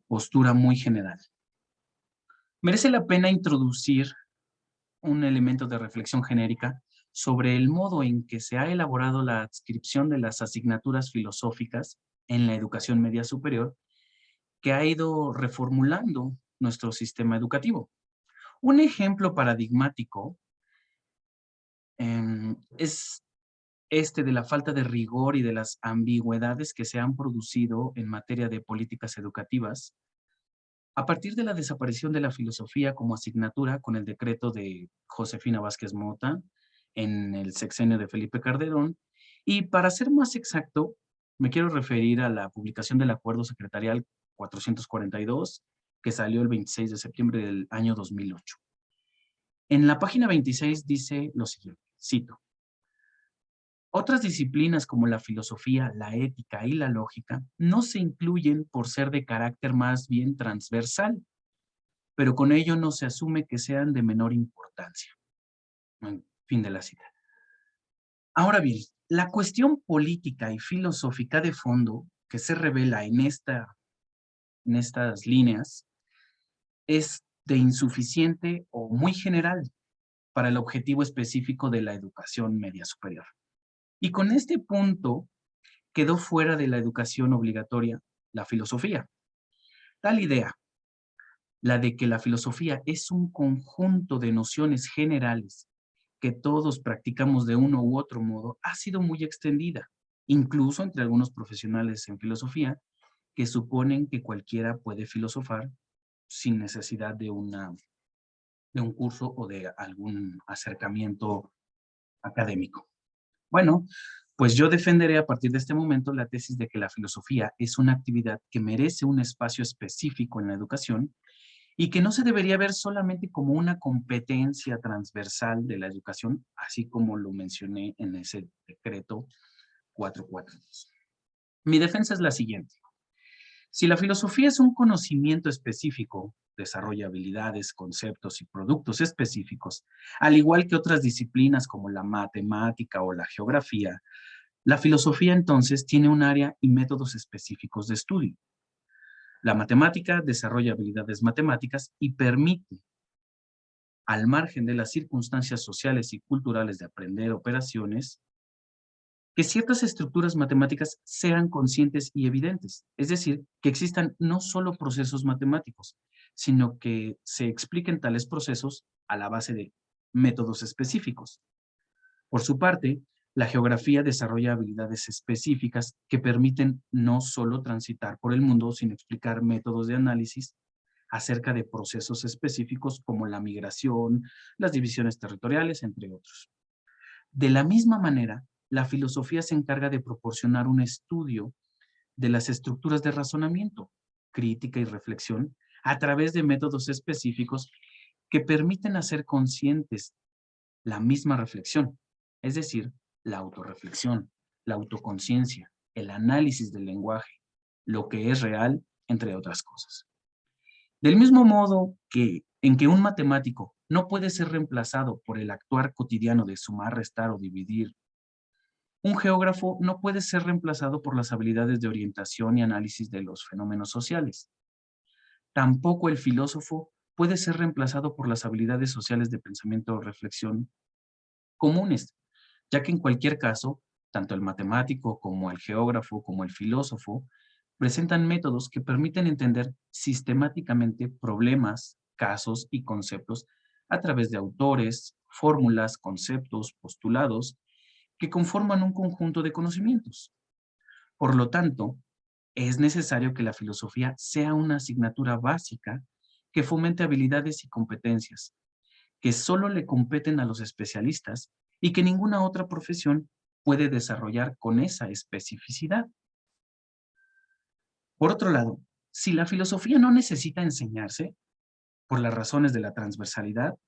postura muy general. Merece la pena introducir un elemento de reflexión genérica sobre el modo en que se ha elaborado la adscripción de las asignaturas filosóficas en la educación media superior, que ha ido reformulando nuestro sistema educativo. Un ejemplo paradigmático es de la falta de rigor y de las ambigüedades que se han producido en materia de políticas educativas a partir de la desaparición de la filosofía como asignatura con el decreto de Josefina Vázquez Mota en el sexenio de Felipe Calderón. Y para ser más exacto, me quiero referir a la publicación del Acuerdo Secretarial 442, que salió el 26 de septiembre del año 2008. En la página 26 dice lo siguiente, cito: otras disciplinas como la filosofía, la ética y la lógica no se incluyen por ser de carácter más bien transversal, pero con ello no se asume que sean de menor importancia. Fin de la cita. Ahora bien, la cuestión política y filosófica de fondo que se revela en estas líneas es de insuficiente o muy general para el objetivo específico de la educación media superior. Y con este punto quedó fuera de la educación obligatoria la filosofía. Tal idea, la de que la filosofía es un conjunto de nociones generales que todos practicamos de uno u otro modo, ha sido muy extendida, incluso entre algunos profesionales en filosofía que suponen que cualquiera puede filosofar sin necesidad de un curso o de algún acercamiento académico. Bueno, pues yo defenderé a partir de este momento la tesis de que la filosofía es una actividad que merece un espacio específico en la educación y que no se debería ver solamente como una competencia transversal de la educación, así como lo mencioné en ese decreto 442. Mi defensa es la siguiente. Si la filosofía es un conocimiento específico, desarrolla habilidades, conceptos y productos específicos, al igual que otras disciplinas como la matemática o la geografía, la filosofía entonces tiene un área y métodos específicos de estudio. La matemática desarrolla habilidades matemáticas y permite, al margen de las circunstancias sociales y culturales de aprender operaciones, que ciertas estructuras matemáticas sean conscientes y evidentes. Es decir, que existan no solo procesos matemáticos, sino que se expliquen tales procesos a la base de métodos específicos. Por su parte, la geografía desarrolla habilidades específicas que permiten no solo transitar por el mundo, sino explicar métodos de análisis acerca de procesos específicos como la migración, las divisiones territoriales, entre otros. De la misma manera, la filosofía se encarga de proporcionar un estudio de las estructuras de razonamiento, crítica y reflexión a través de métodos específicos que permiten hacer conscientes la misma reflexión, es decir, la autorreflexión, la autoconciencia, el análisis del lenguaje, lo que es real, entre otras cosas. Del mismo modo en que un matemático no puede ser reemplazado por el actuar cotidiano de sumar, restar o dividir, un geógrafo no puede ser reemplazado por las habilidades de orientación y análisis de los fenómenos sociales. Tampoco el filósofo puede ser reemplazado por las habilidades sociales de pensamiento o reflexión comunes, ya que en cualquier caso, tanto el matemático como el geógrafo como el filósofo presentan métodos que permiten entender sistemáticamente problemas, casos y conceptos a través de autores, fórmulas, conceptos, postulados, que conforman un conjunto de conocimientos. Por lo tanto, es necesario que la filosofía sea una asignatura básica que fomente habilidades y competencias, que solo le competen a los especialistas y que ninguna otra profesión puede desarrollar con esa especificidad. Por otro lado, si la filosofía no necesita enseñarse, por las razones de la transversalidad,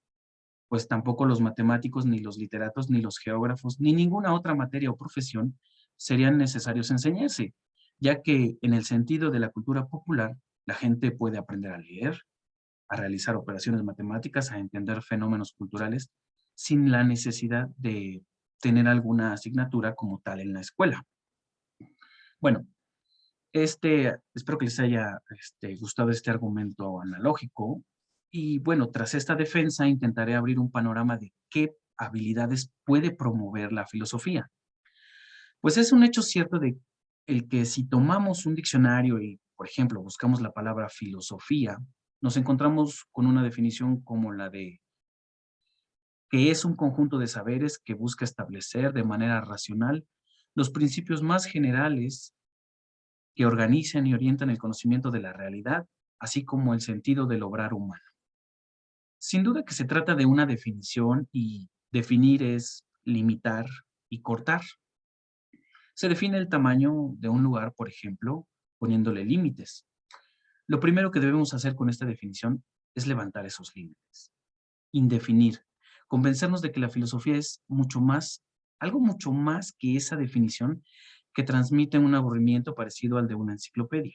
pues tampoco los matemáticos, ni los literatos, ni los geógrafos, ni ninguna otra materia o profesión serían necesarios enseñarse, ya que en el sentido de la cultura popular, la gente puede aprender a leer, a realizar operaciones matemáticas, a entender fenómenos culturales, sin la necesidad de tener alguna asignatura como tal en la escuela. Bueno, espero que les haya gustado este argumento analógico. Y bueno, tras esta defensa intentaré abrir un panorama de qué habilidades puede promover la filosofía. Pues es un hecho cierto de el que si tomamos un diccionario y, por ejemplo, buscamos la palabra filosofía, nos encontramos con una definición como la de que es un conjunto de saberes que busca establecer de manera racional los principios más generales que organizan y orientan el conocimiento de la realidad, así como el sentido del obrar humano. Sin duda que se trata de una definición y definir es limitar y cortar. Se define el tamaño de un lugar, por ejemplo, poniéndole límites. Lo primero que debemos hacer con esta definición es levantar esos límites, indefinir, convencernos de que la filosofía es mucho más, algo mucho más que esa definición que transmite un aburrimiento parecido al de una enciclopedia.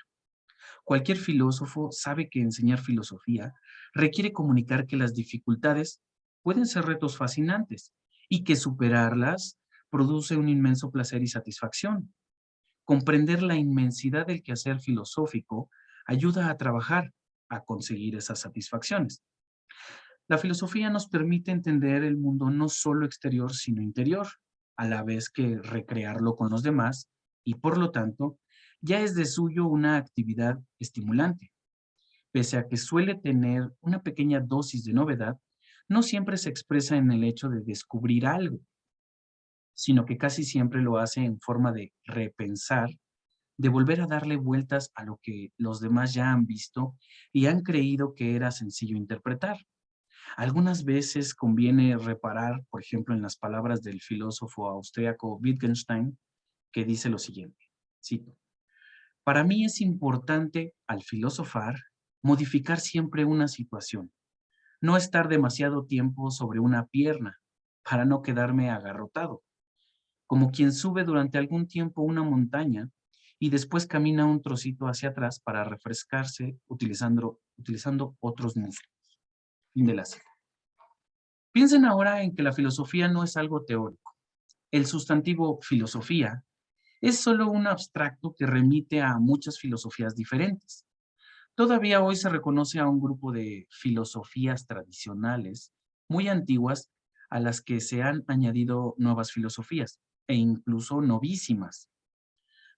Cualquier filósofo sabe que enseñar filosofía requiere comunicar que las dificultades pueden ser retos fascinantes y que superarlas produce un inmenso placer y satisfacción. Comprender la inmensidad del quehacer filosófico ayuda a trabajar a conseguir esas satisfacciones. La filosofía nos permite entender el mundo no solo exterior, sino interior, a la vez que recrearlo con los demás y, por lo tanto, ya es de suyo una actividad estimulante. Pese a que suele tener una pequeña dosis de novedad, no siempre se expresa en el hecho de descubrir algo, sino que casi siempre lo hace en forma de repensar, de volver a darle vueltas a lo que los demás ya han visto y han creído que era sencillo interpretar. Algunas veces conviene reparar, por ejemplo, en las palabras del filósofo austríaco Wittgenstein, que dice lo siguiente, cito: "Para mí es importante, al filosofar, modificar siempre una situación, no estar demasiado tiempo sobre una pierna para no quedarme agarrotado, como quien sube durante algún tiempo una montaña y después camina un trocito hacia atrás para refrescarse utilizando otros músculos. Fin de la cita. Piensen ahora en que la filosofía no es algo teórico. El sustantivo filosofía es solo un abstracto que remite a muchas filosofías diferentes. Todavía hoy se reconoce a un grupo de filosofías tradicionales muy antiguas a las que se han añadido nuevas filosofías e incluso novísimas.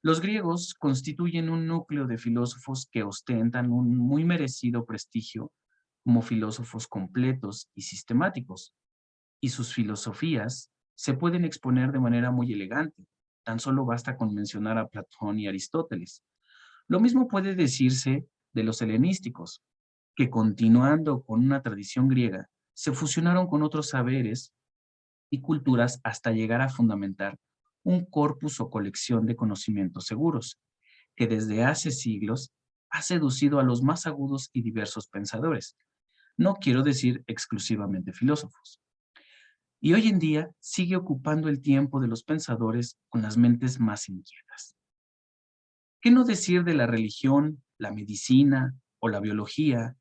Los griegos constituyen un núcleo de filósofos que ostentan un muy merecido prestigio como filósofos completos y sistemáticos, y sus filosofías se pueden exponer de manera muy elegante. Tan solo basta con mencionar a Platón y Aristóteles. Lo mismo puede decirse de los helenísticos, que continuando con una tradición griega, se fusionaron con otros saberes y culturas hasta llegar a fundamentar un corpus o colección de conocimientos seguros, que desde hace siglos ha seducido a los más agudos y diversos pensadores. No quiero decir exclusivamente filósofos. Y hoy en día sigue ocupando el tiempo de los pensadores con las mentes más inquietas. ¿Qué no decir de la religión, la medicina o la biología,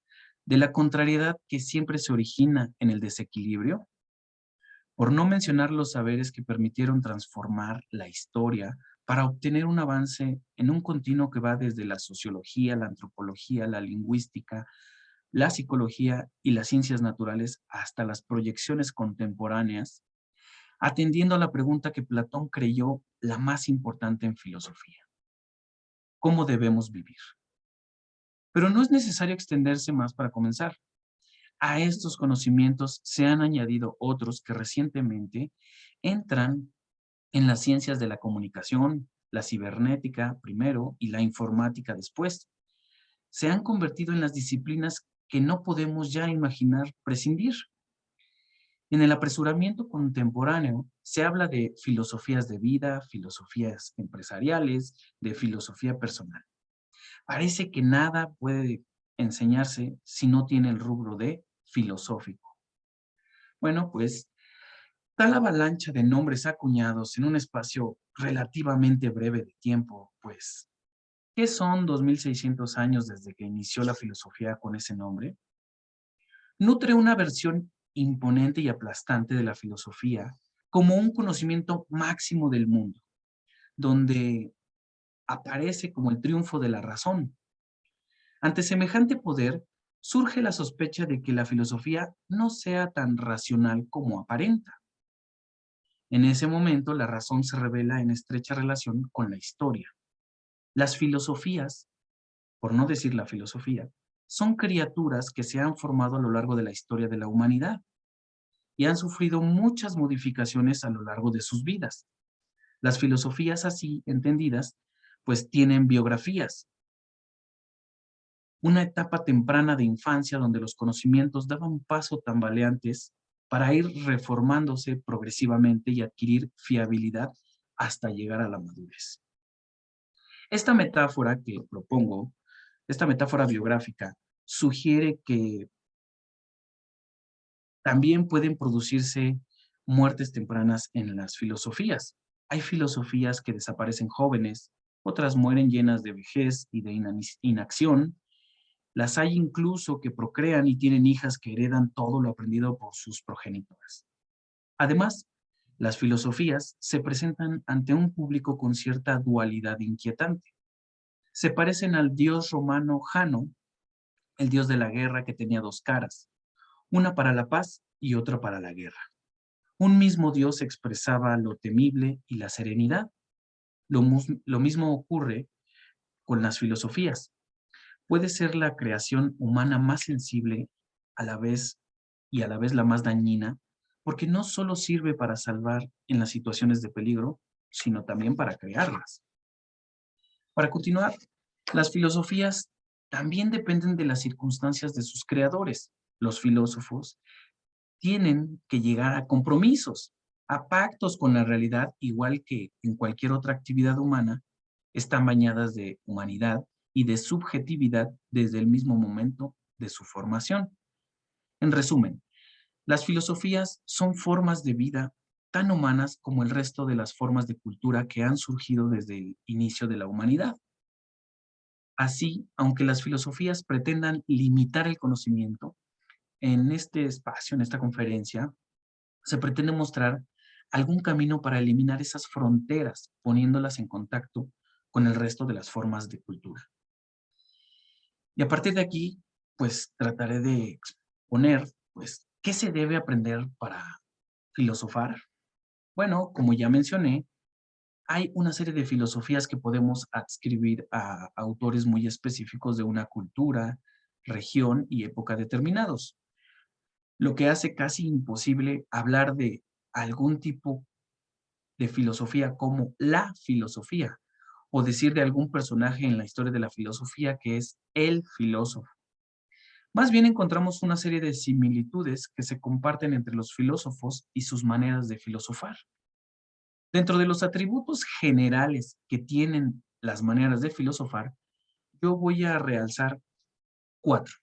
de la contrariedad que siempre se origina en el desequilibrio? Por no mencionar los saberes que permitieron transformar la historia para obtener un avance en un continuo que va desde la sociología, la antropología, la lingüística, la psicología y las ciencias naturales hasta las proyecciones contemporáneas, atendiendo a la pregunta que Platón creyó la más importante en filosofía: ¿cómo debemos vivir? Pero no es necesario extenderse más para comenzar. A estos conocimientos se han añadido otros que recientemente entran en las ciencias de la comunicación, la cibernética primero y la informática después. Se han convertido en las disciplinas que no podemos ya imaginar prescindir. En el apresuramiento contemporáneo se habla de filosofías de vida, filosofías empresariales, de filosofía personal. Parece que nada puede enseñarse si no tiene el rubro de filosófico. Bueno, pues tal avalancha de nombres acuñados en un espacio relativamente breve de tiempo, pues, ¿qué son 2600 años desde que inició la filosofía con ese nombre? Nutre una versión imponente y aplastante de la filosofía como un conocimiento máximo del mundo, donde aparece como el triunfo de la razón. Ante semejante poder, surge la sospecha de que la filosofía no sea tan racional como aparenta. En ese momento, la razón se revela en estrecha relación con la historia. Las filosofías, por no decir la filosofía, son criaturas que se han formado a lo largo de la historia de la humanidad y han sufrido muchas modificaciones a lo largo de sus vidas. Las filosofías así entendidas, pues tienen biografías. Una etapa temprana de infancia donde los conocimientos daban paso tambaleantes para ir reformándose progresivamente y adquirir fiabilidad hasta llegar a la madurez. Esta metáfora que propongo, esta metáfora biográfica, sugiere que también pueden producirse muertes tempranas en las filosofías. Hay filosofías que desaparecen jóvenes, otras mueren llenas de vejez y de inacción. Las hay incluso que procrean y tienen hijas que heredan todo lo aprendido por sus progenitoras. Además, las filosofías se presentan ante un público con cierta dualidad inquietante. Se parecen al dios romano Jano, el dios de la guerra que tenía dos caras, una para la paz y otra para la guerra. Un mismo dios expresaba lo temible y la serenidad. Lo mismo ocurre con las filosofías. Puede ser la creación humana más sensible a la vez y a la vez la más dañina, porque no solo sirve para salvar en las situaciones de peligro, sino también para crearlas. Para continuar, las filosofías también dependen de las circunstancias de sus creadores. Los filósofos tienen que llegar a compromisos, a pactos con la realidad, igual que en cualquier otra actividad humana, están bañadas de humanidad y de subjetividad desde el mismo momento de su formación. En resumen, las filosofías son formas de vida tan humanas como el resto de las formas de cultura que han surgido desde el inicio de la humanidad. Así, aunque las filosofías pretendan limitar el conocimiento, en este espacio, en esta conferencia, se pretende mostrar algún camino para eliminar esas fronteras, poniéndolas en contacto con el resto de las formas de cultura. Y a partir de aquí, pues trataré de exponer, pues, ¿qué se debe aprender para filosofar? Bueno, como ya mencioné, hay una serie de filosofías que podemos adscribir a autores muy específicos de una cultura, región y época determinados, lo que hace casi imposible hablar de algún tipo de filosofía como la filosofía, o decir de algún personaje en la historia de la filosofía que es el filósofo. Más bien encontramos una serie de similitudes que se comparten entre los filósofos y sus maneras de filosofar. Dentro de los atributos generales que tienen las maneras de filosofar, yo voy a realzar 4.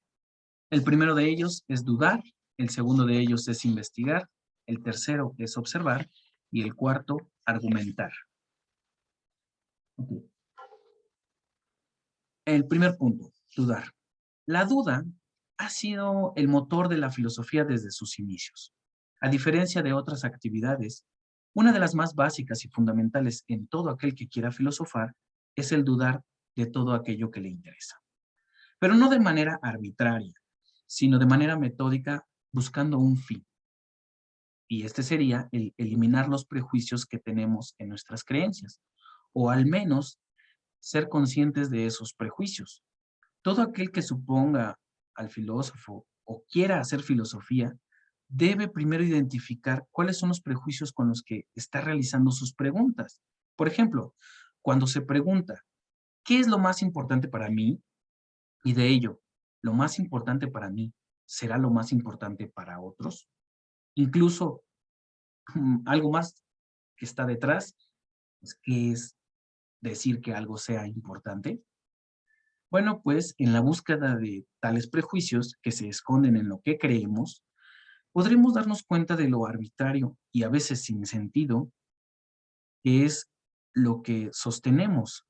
El primero de ellos es dudar, el segundo de ellos es investigar, el tercero es observar y el cuarto, argumentar. Okay. El primer punto, dudar. La duda ha sido el motor de la filosofía desde sus inicios. A diferencia de otras actividades, una de las más básicas y fundamentales en todo aquel que quiera filosofar es el dudar de todo aquello que le interesa. Pero no de manera arbitraria, sino de manera metódica, buscando un fin. Y este sería el eliminar los prejuicios que tenemos en nuestras creencias, o al menos ser conscientes de esos prejuicios. Todo aquel que suponga al filósofo o quiera hacer filosofía, debe primero identificar cuáles son los prejuicios con los que está realizando sus preguntas. Por ejemplo, cuando se pregunta, ¿qué es lo más importante para mí? Y de ello, ¿lo más importante para mí será lo más importante para otros? Incluso algo más que está detrás, pues, ¿qué es decir que algo sea importante? Bueno, pues en la búsqueda de tales prejuicios que se esconden en lo que creemos, podremos darnos cuenta de lo arbitrario y a veces sin sentido que es lo que sostenemos.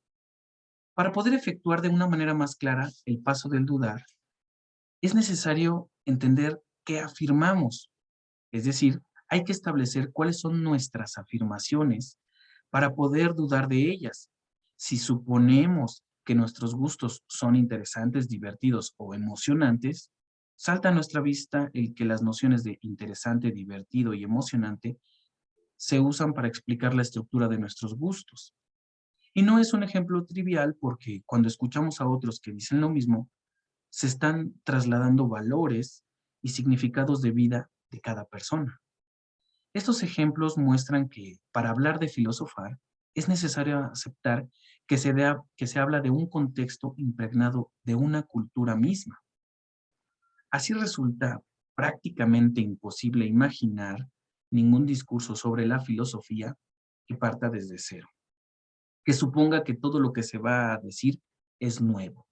Para poder efectuar de una manera más clara el paso del dudar, es necesario entender qué afirmamos. Es decir, hay que establecer cuáles son nuestras afirmaciones para poder dudar de ellas. Si suponemos que nuestros gustos son interesantes, divertidos o emocionantes, salta a nuestra vista el que las nociones de interesante, divertido y emocionante se usan para explicar la estructura de nuestros gustos. Y no es un ejemplo trivial porque cuando escuchamos a otros que dicen lo mismo, se están trasladando valores y significados de vida de cada persona. Estos ejemplos muestran que para hablar de filosofar es necesario aceptar que se habla de un contexto impregnado de una cultura misma. Así resulta prácticamente imposible imaginar ningún discurso sobre la filosofía que parta desde cero, que suponga que todo lo que se va a decir es nuevo.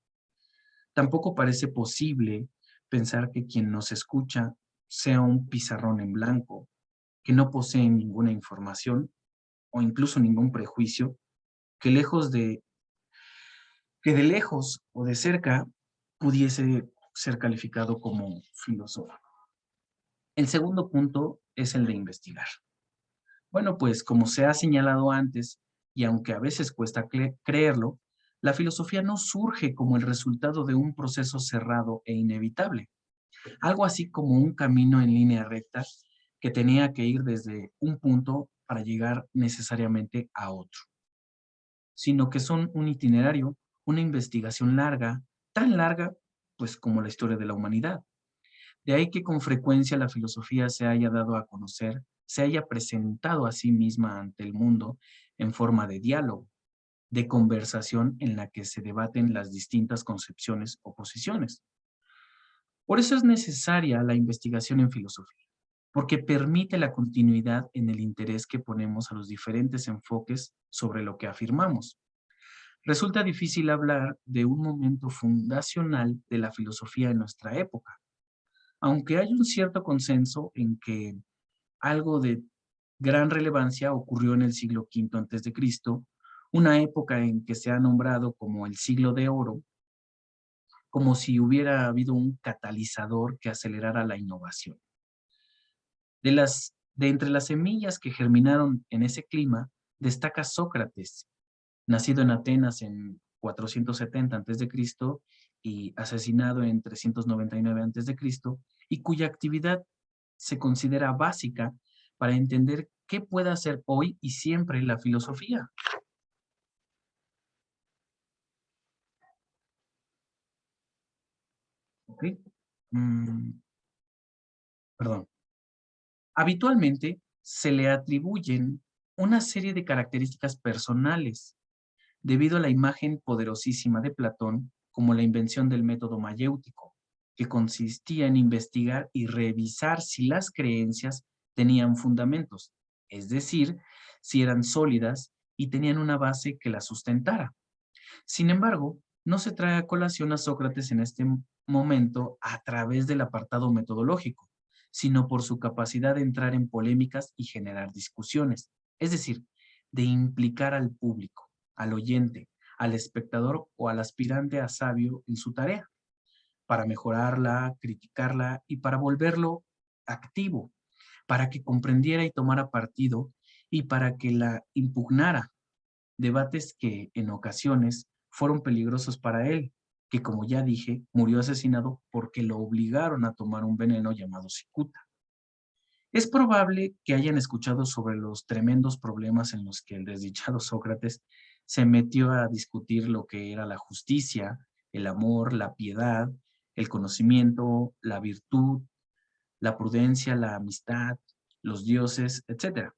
Tampoco parece posible pensar que quien nos escucha sea un pizarrón en blanco, que no posee ninguna información o incluso ningún prejuicio, que de lejos o de cerca pudiese ser calificado como filósofo. El segundo punto es el de investigar. Bueno, pues como se ha señalado antes, y aunque a veces cuesta creerlo, la filosofía no surge como el resultado de un proceso cerrado e inevitable. Algo así como un camino en línea recta que tenía que ir desde un punto para llegar necesariamente a otro, sino que son un itinerario, una investigación larga, tan larga pues como la historia de la humanidad. De ahí que con frecuencia la filosofía se haya dado a conocer, se haya presentado a sí misma ante el mundo en forma de diálogo, de conversación en la que se debaten las distintas concepciones o posiciones. Por eso es necesaria la investigación en filosofía, porque permite la continuidad en el interés que ponemos a los diferentes enfoques sobre lo que afirmamos. resulta difícil hablar de un momento fundacional de la filosofía en nuestra época, aunque hay un cierto consenso en que algo de gran relevancia ocurrió en el siglo V antes de Cristo, una época en que se ha nombrado como el siglo de oro, como si hubiera habido un catalizador que acelerara la innovación. De entre las semillas que germinaron en ese clima, destaca Sócrates, nacido en Atenas en 470 a.C. y asesinado en 399 a.C., y cuya actividad se considera básica para entender qué puede hacer hoy y siempre la filosofía. ¿Ok? Perdón. Habitualmente se le atribuyen una serie de características personales debido a la imagen poderosísima de Platón como la invención del método mayéutico, que consistía en investigar y revisar si las creencias tenían fundamentos, es decir, si eran sólidas y tenían una base que las sustentara. Sin embargo, no se trae a colación a Sócrates en este momento a través del apartado metodológico, sino por su capacidad de entrar en polémicas y generar discusiones, es decir, de implicar al público, al oyente, al espectador o al aspirante a sabio en su tarea, para mejorarla, criticarla y para volverlo activo, para que comprendiera y tomara partido y para que la impugnara. Debates que en ocasiones fueron peligrosos para él, que como ya dije, murió asesinado porque lo obligaron a tomar un veneno llamado cicuta. Es probable que hayan escuchado sobre los tremendos problemas en los que el desdichado Sócrates se metió a discutir lo que era la justicia, el amor, la piedad, el conocimiento, la virtud, la prudencia, la amistad, los dioses, etc.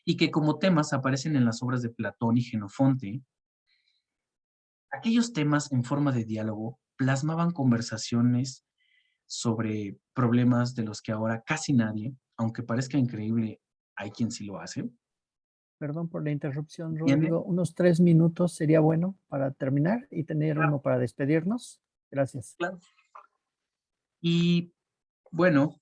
Y que como temas aparecen en las obras de Platón y Jenofonte. Aquellos temas en forma de diálogo plasmaban conversaciones sobre problemas de los que ahora casi nadie, aunque parezca increíble, hay quien sí lo hace. Perdón por la interrupción, ¿Entiende? Rodrigo. Unos 3 minutos sería bueno para terminar y tener Claro, uno para despedirnos. Gracias. claro. Y bueno,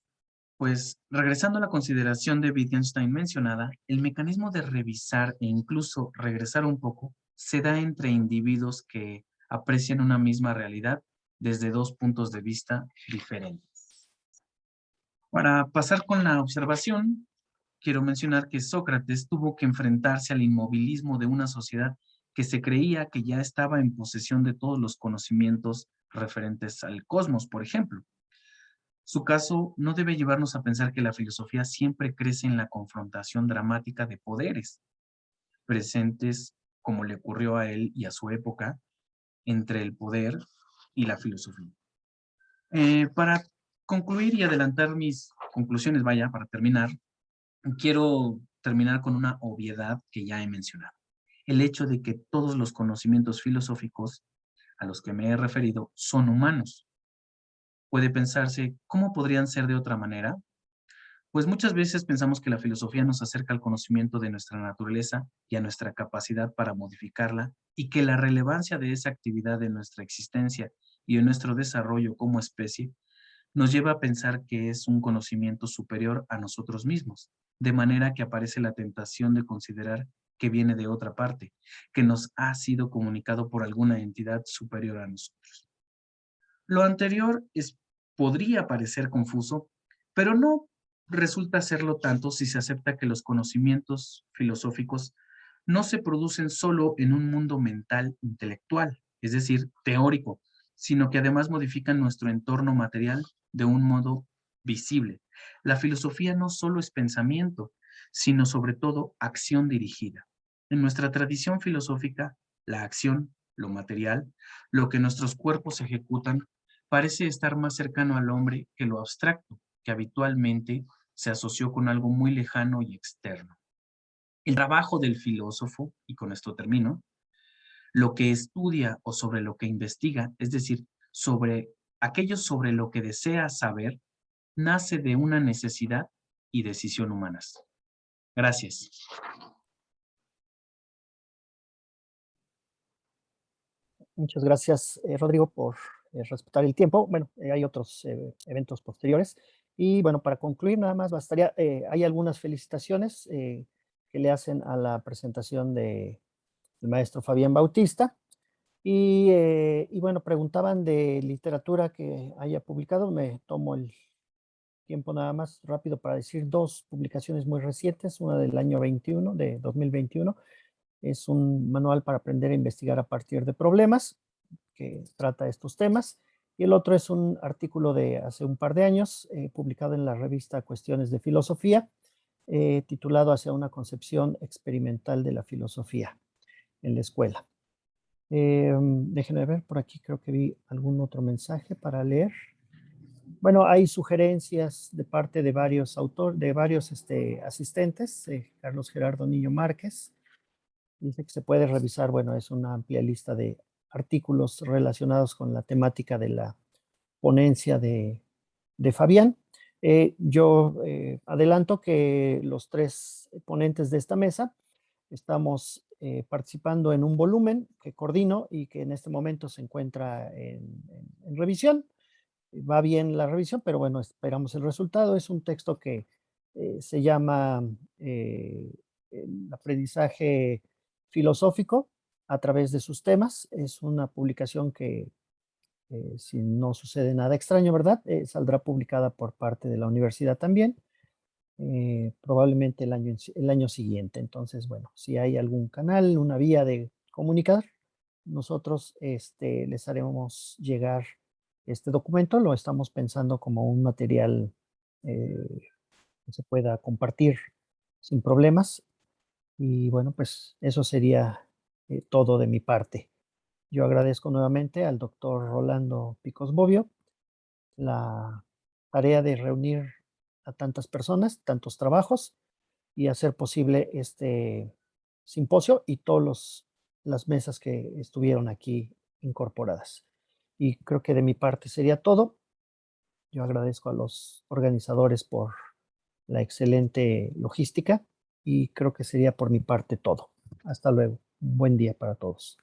pues regresando a la consideración de Wittgenstein mencionada, el mecanismo de revisar e incluso regresar un poco se da entre individuos que aprecian una misma realidad desde dos puntos de vista diferentes. Para pasar con la observación, quiero mencionar que Sócrates tuvo que enfrentarse al inmovilismo de una sociedad que se creía que ya estaba en posesión de todos los conocimientos referentes al cosmos, por ejemplo. Su caso no debe llevarnos a pensar que la filosofía siempre crece en la confrontación dramática de poderes presentes, como le ocurrió a él y a su época, entre el poder y la filosofía. Para concluir y adelantar mis conclusiones, para terminar, quiero terminar con una obviedad que ya he mencionado. El hecho de que todos los conocimientos filosóficos a los que me he referido son humanos. Puede pensarse, ¿cómo podrían ser de otra manera? Pues muchas veces pensamos que la filosofía nos acerca al conocimiento de nuestra naturaleza y a nuestra capacidad para modificarla, y que la relevancia de esa actividad en nuestra existencia y en nuestro desarrollo como especie nos lleva a pensar que es un conocimiento superior a nosotros mismos, de manera que aparece la tentación de considerar que viene de otra parte, que nos ha sido comunicado por alguna entidad superior a nosotros. Lo anterior podría parecer confuso, pero no resulta serlo tanto si se acepta que los conocimientos filosóficos no se producen solo en un mundo mental intelectual, es decir, teórico, sino que además modifican nuestro entorno material de un modo visible. La filosofía no solo es pensamiento, sino sobre todo acción dirigida. En nuestra tradición filosófica, la acción, lo material, lo que nuestros cuerpos ejecutan, parece estar más cercano al hombre que lo abstracto, que habitualmente se asoció con algo muy lejano y externo. El trabajo del filósofo, y con esto termino, lo que estudia o sobre lo que investiga, es decir, sobre aquello sobre lo que desea saber, nace de una necesidad y decisión humanas. Gracias. Muchas gracias, Rodrigo, por respetar el tiempo. Bueno, hay otros eventos posteriores. Y bueno, para concluir, nada más bastaría, hay algunas felicitaciones que le hacen a la presentación del maestro Fabián Bautista. Y bueno, preguntaban de literatura que haya publicado. Me tomo el tiempo nada más rápido para decir dos publicaciones muy recientes, una del año 21, de 2021. Es un manual para aprender a investigar a partir de problemas que trata estos temas. Y el otro es un artículo de hace un par de años, publicado en la revista Cuestiones de Filosofía, titulado Hacia una concepción experimental de la filosofía en la escuela. Déjenme ver, por aquí creo que vi algún otro mensaje para leer. Bueno, hay sugerencias de parte de varios autores, de varios asistentes. Carlos Gerardo Niño Márquez dice que se puede revisar, bueno, es una amplia lista de artículos relacionados con la temática de la ponencia de Fabián. Yo adelanto que los tres ponentes de esta mesa estamos participando en un volumen que coordino y que en este momento se encuentra en revisión. Va bien la revisión, pero bueno, esperamos el resultado. Es un texto que se llama el aprendizaje filosófico a través de sus temas. Es una publicación que, si no sucede nada extraño, ¿verdad? Saldrá publicada por parte de la universidad también, probablemente el año siguiente. Entonces, bueno, si hay algún canal, una vía de comunicar, nosotros les haremos llegar este documento. Lo estamos pensando como un material que se pueda compartir sin problemas. Y bueno, pues eso sería todo de mi parte. Yo agradezco nuevamente al doctor Rolando Picos Bobbio la tarea de reunir a tantas personas, tantos trabajos y hacer posible este simposio y todas las mesas que estuvieron aquí incorporadas. Y creo que de mi parte sería todo. Yo agradezco a los organizadores por la excelente logística y creo que sería por mi parte todo. Hasta luego. Un buen día para todos.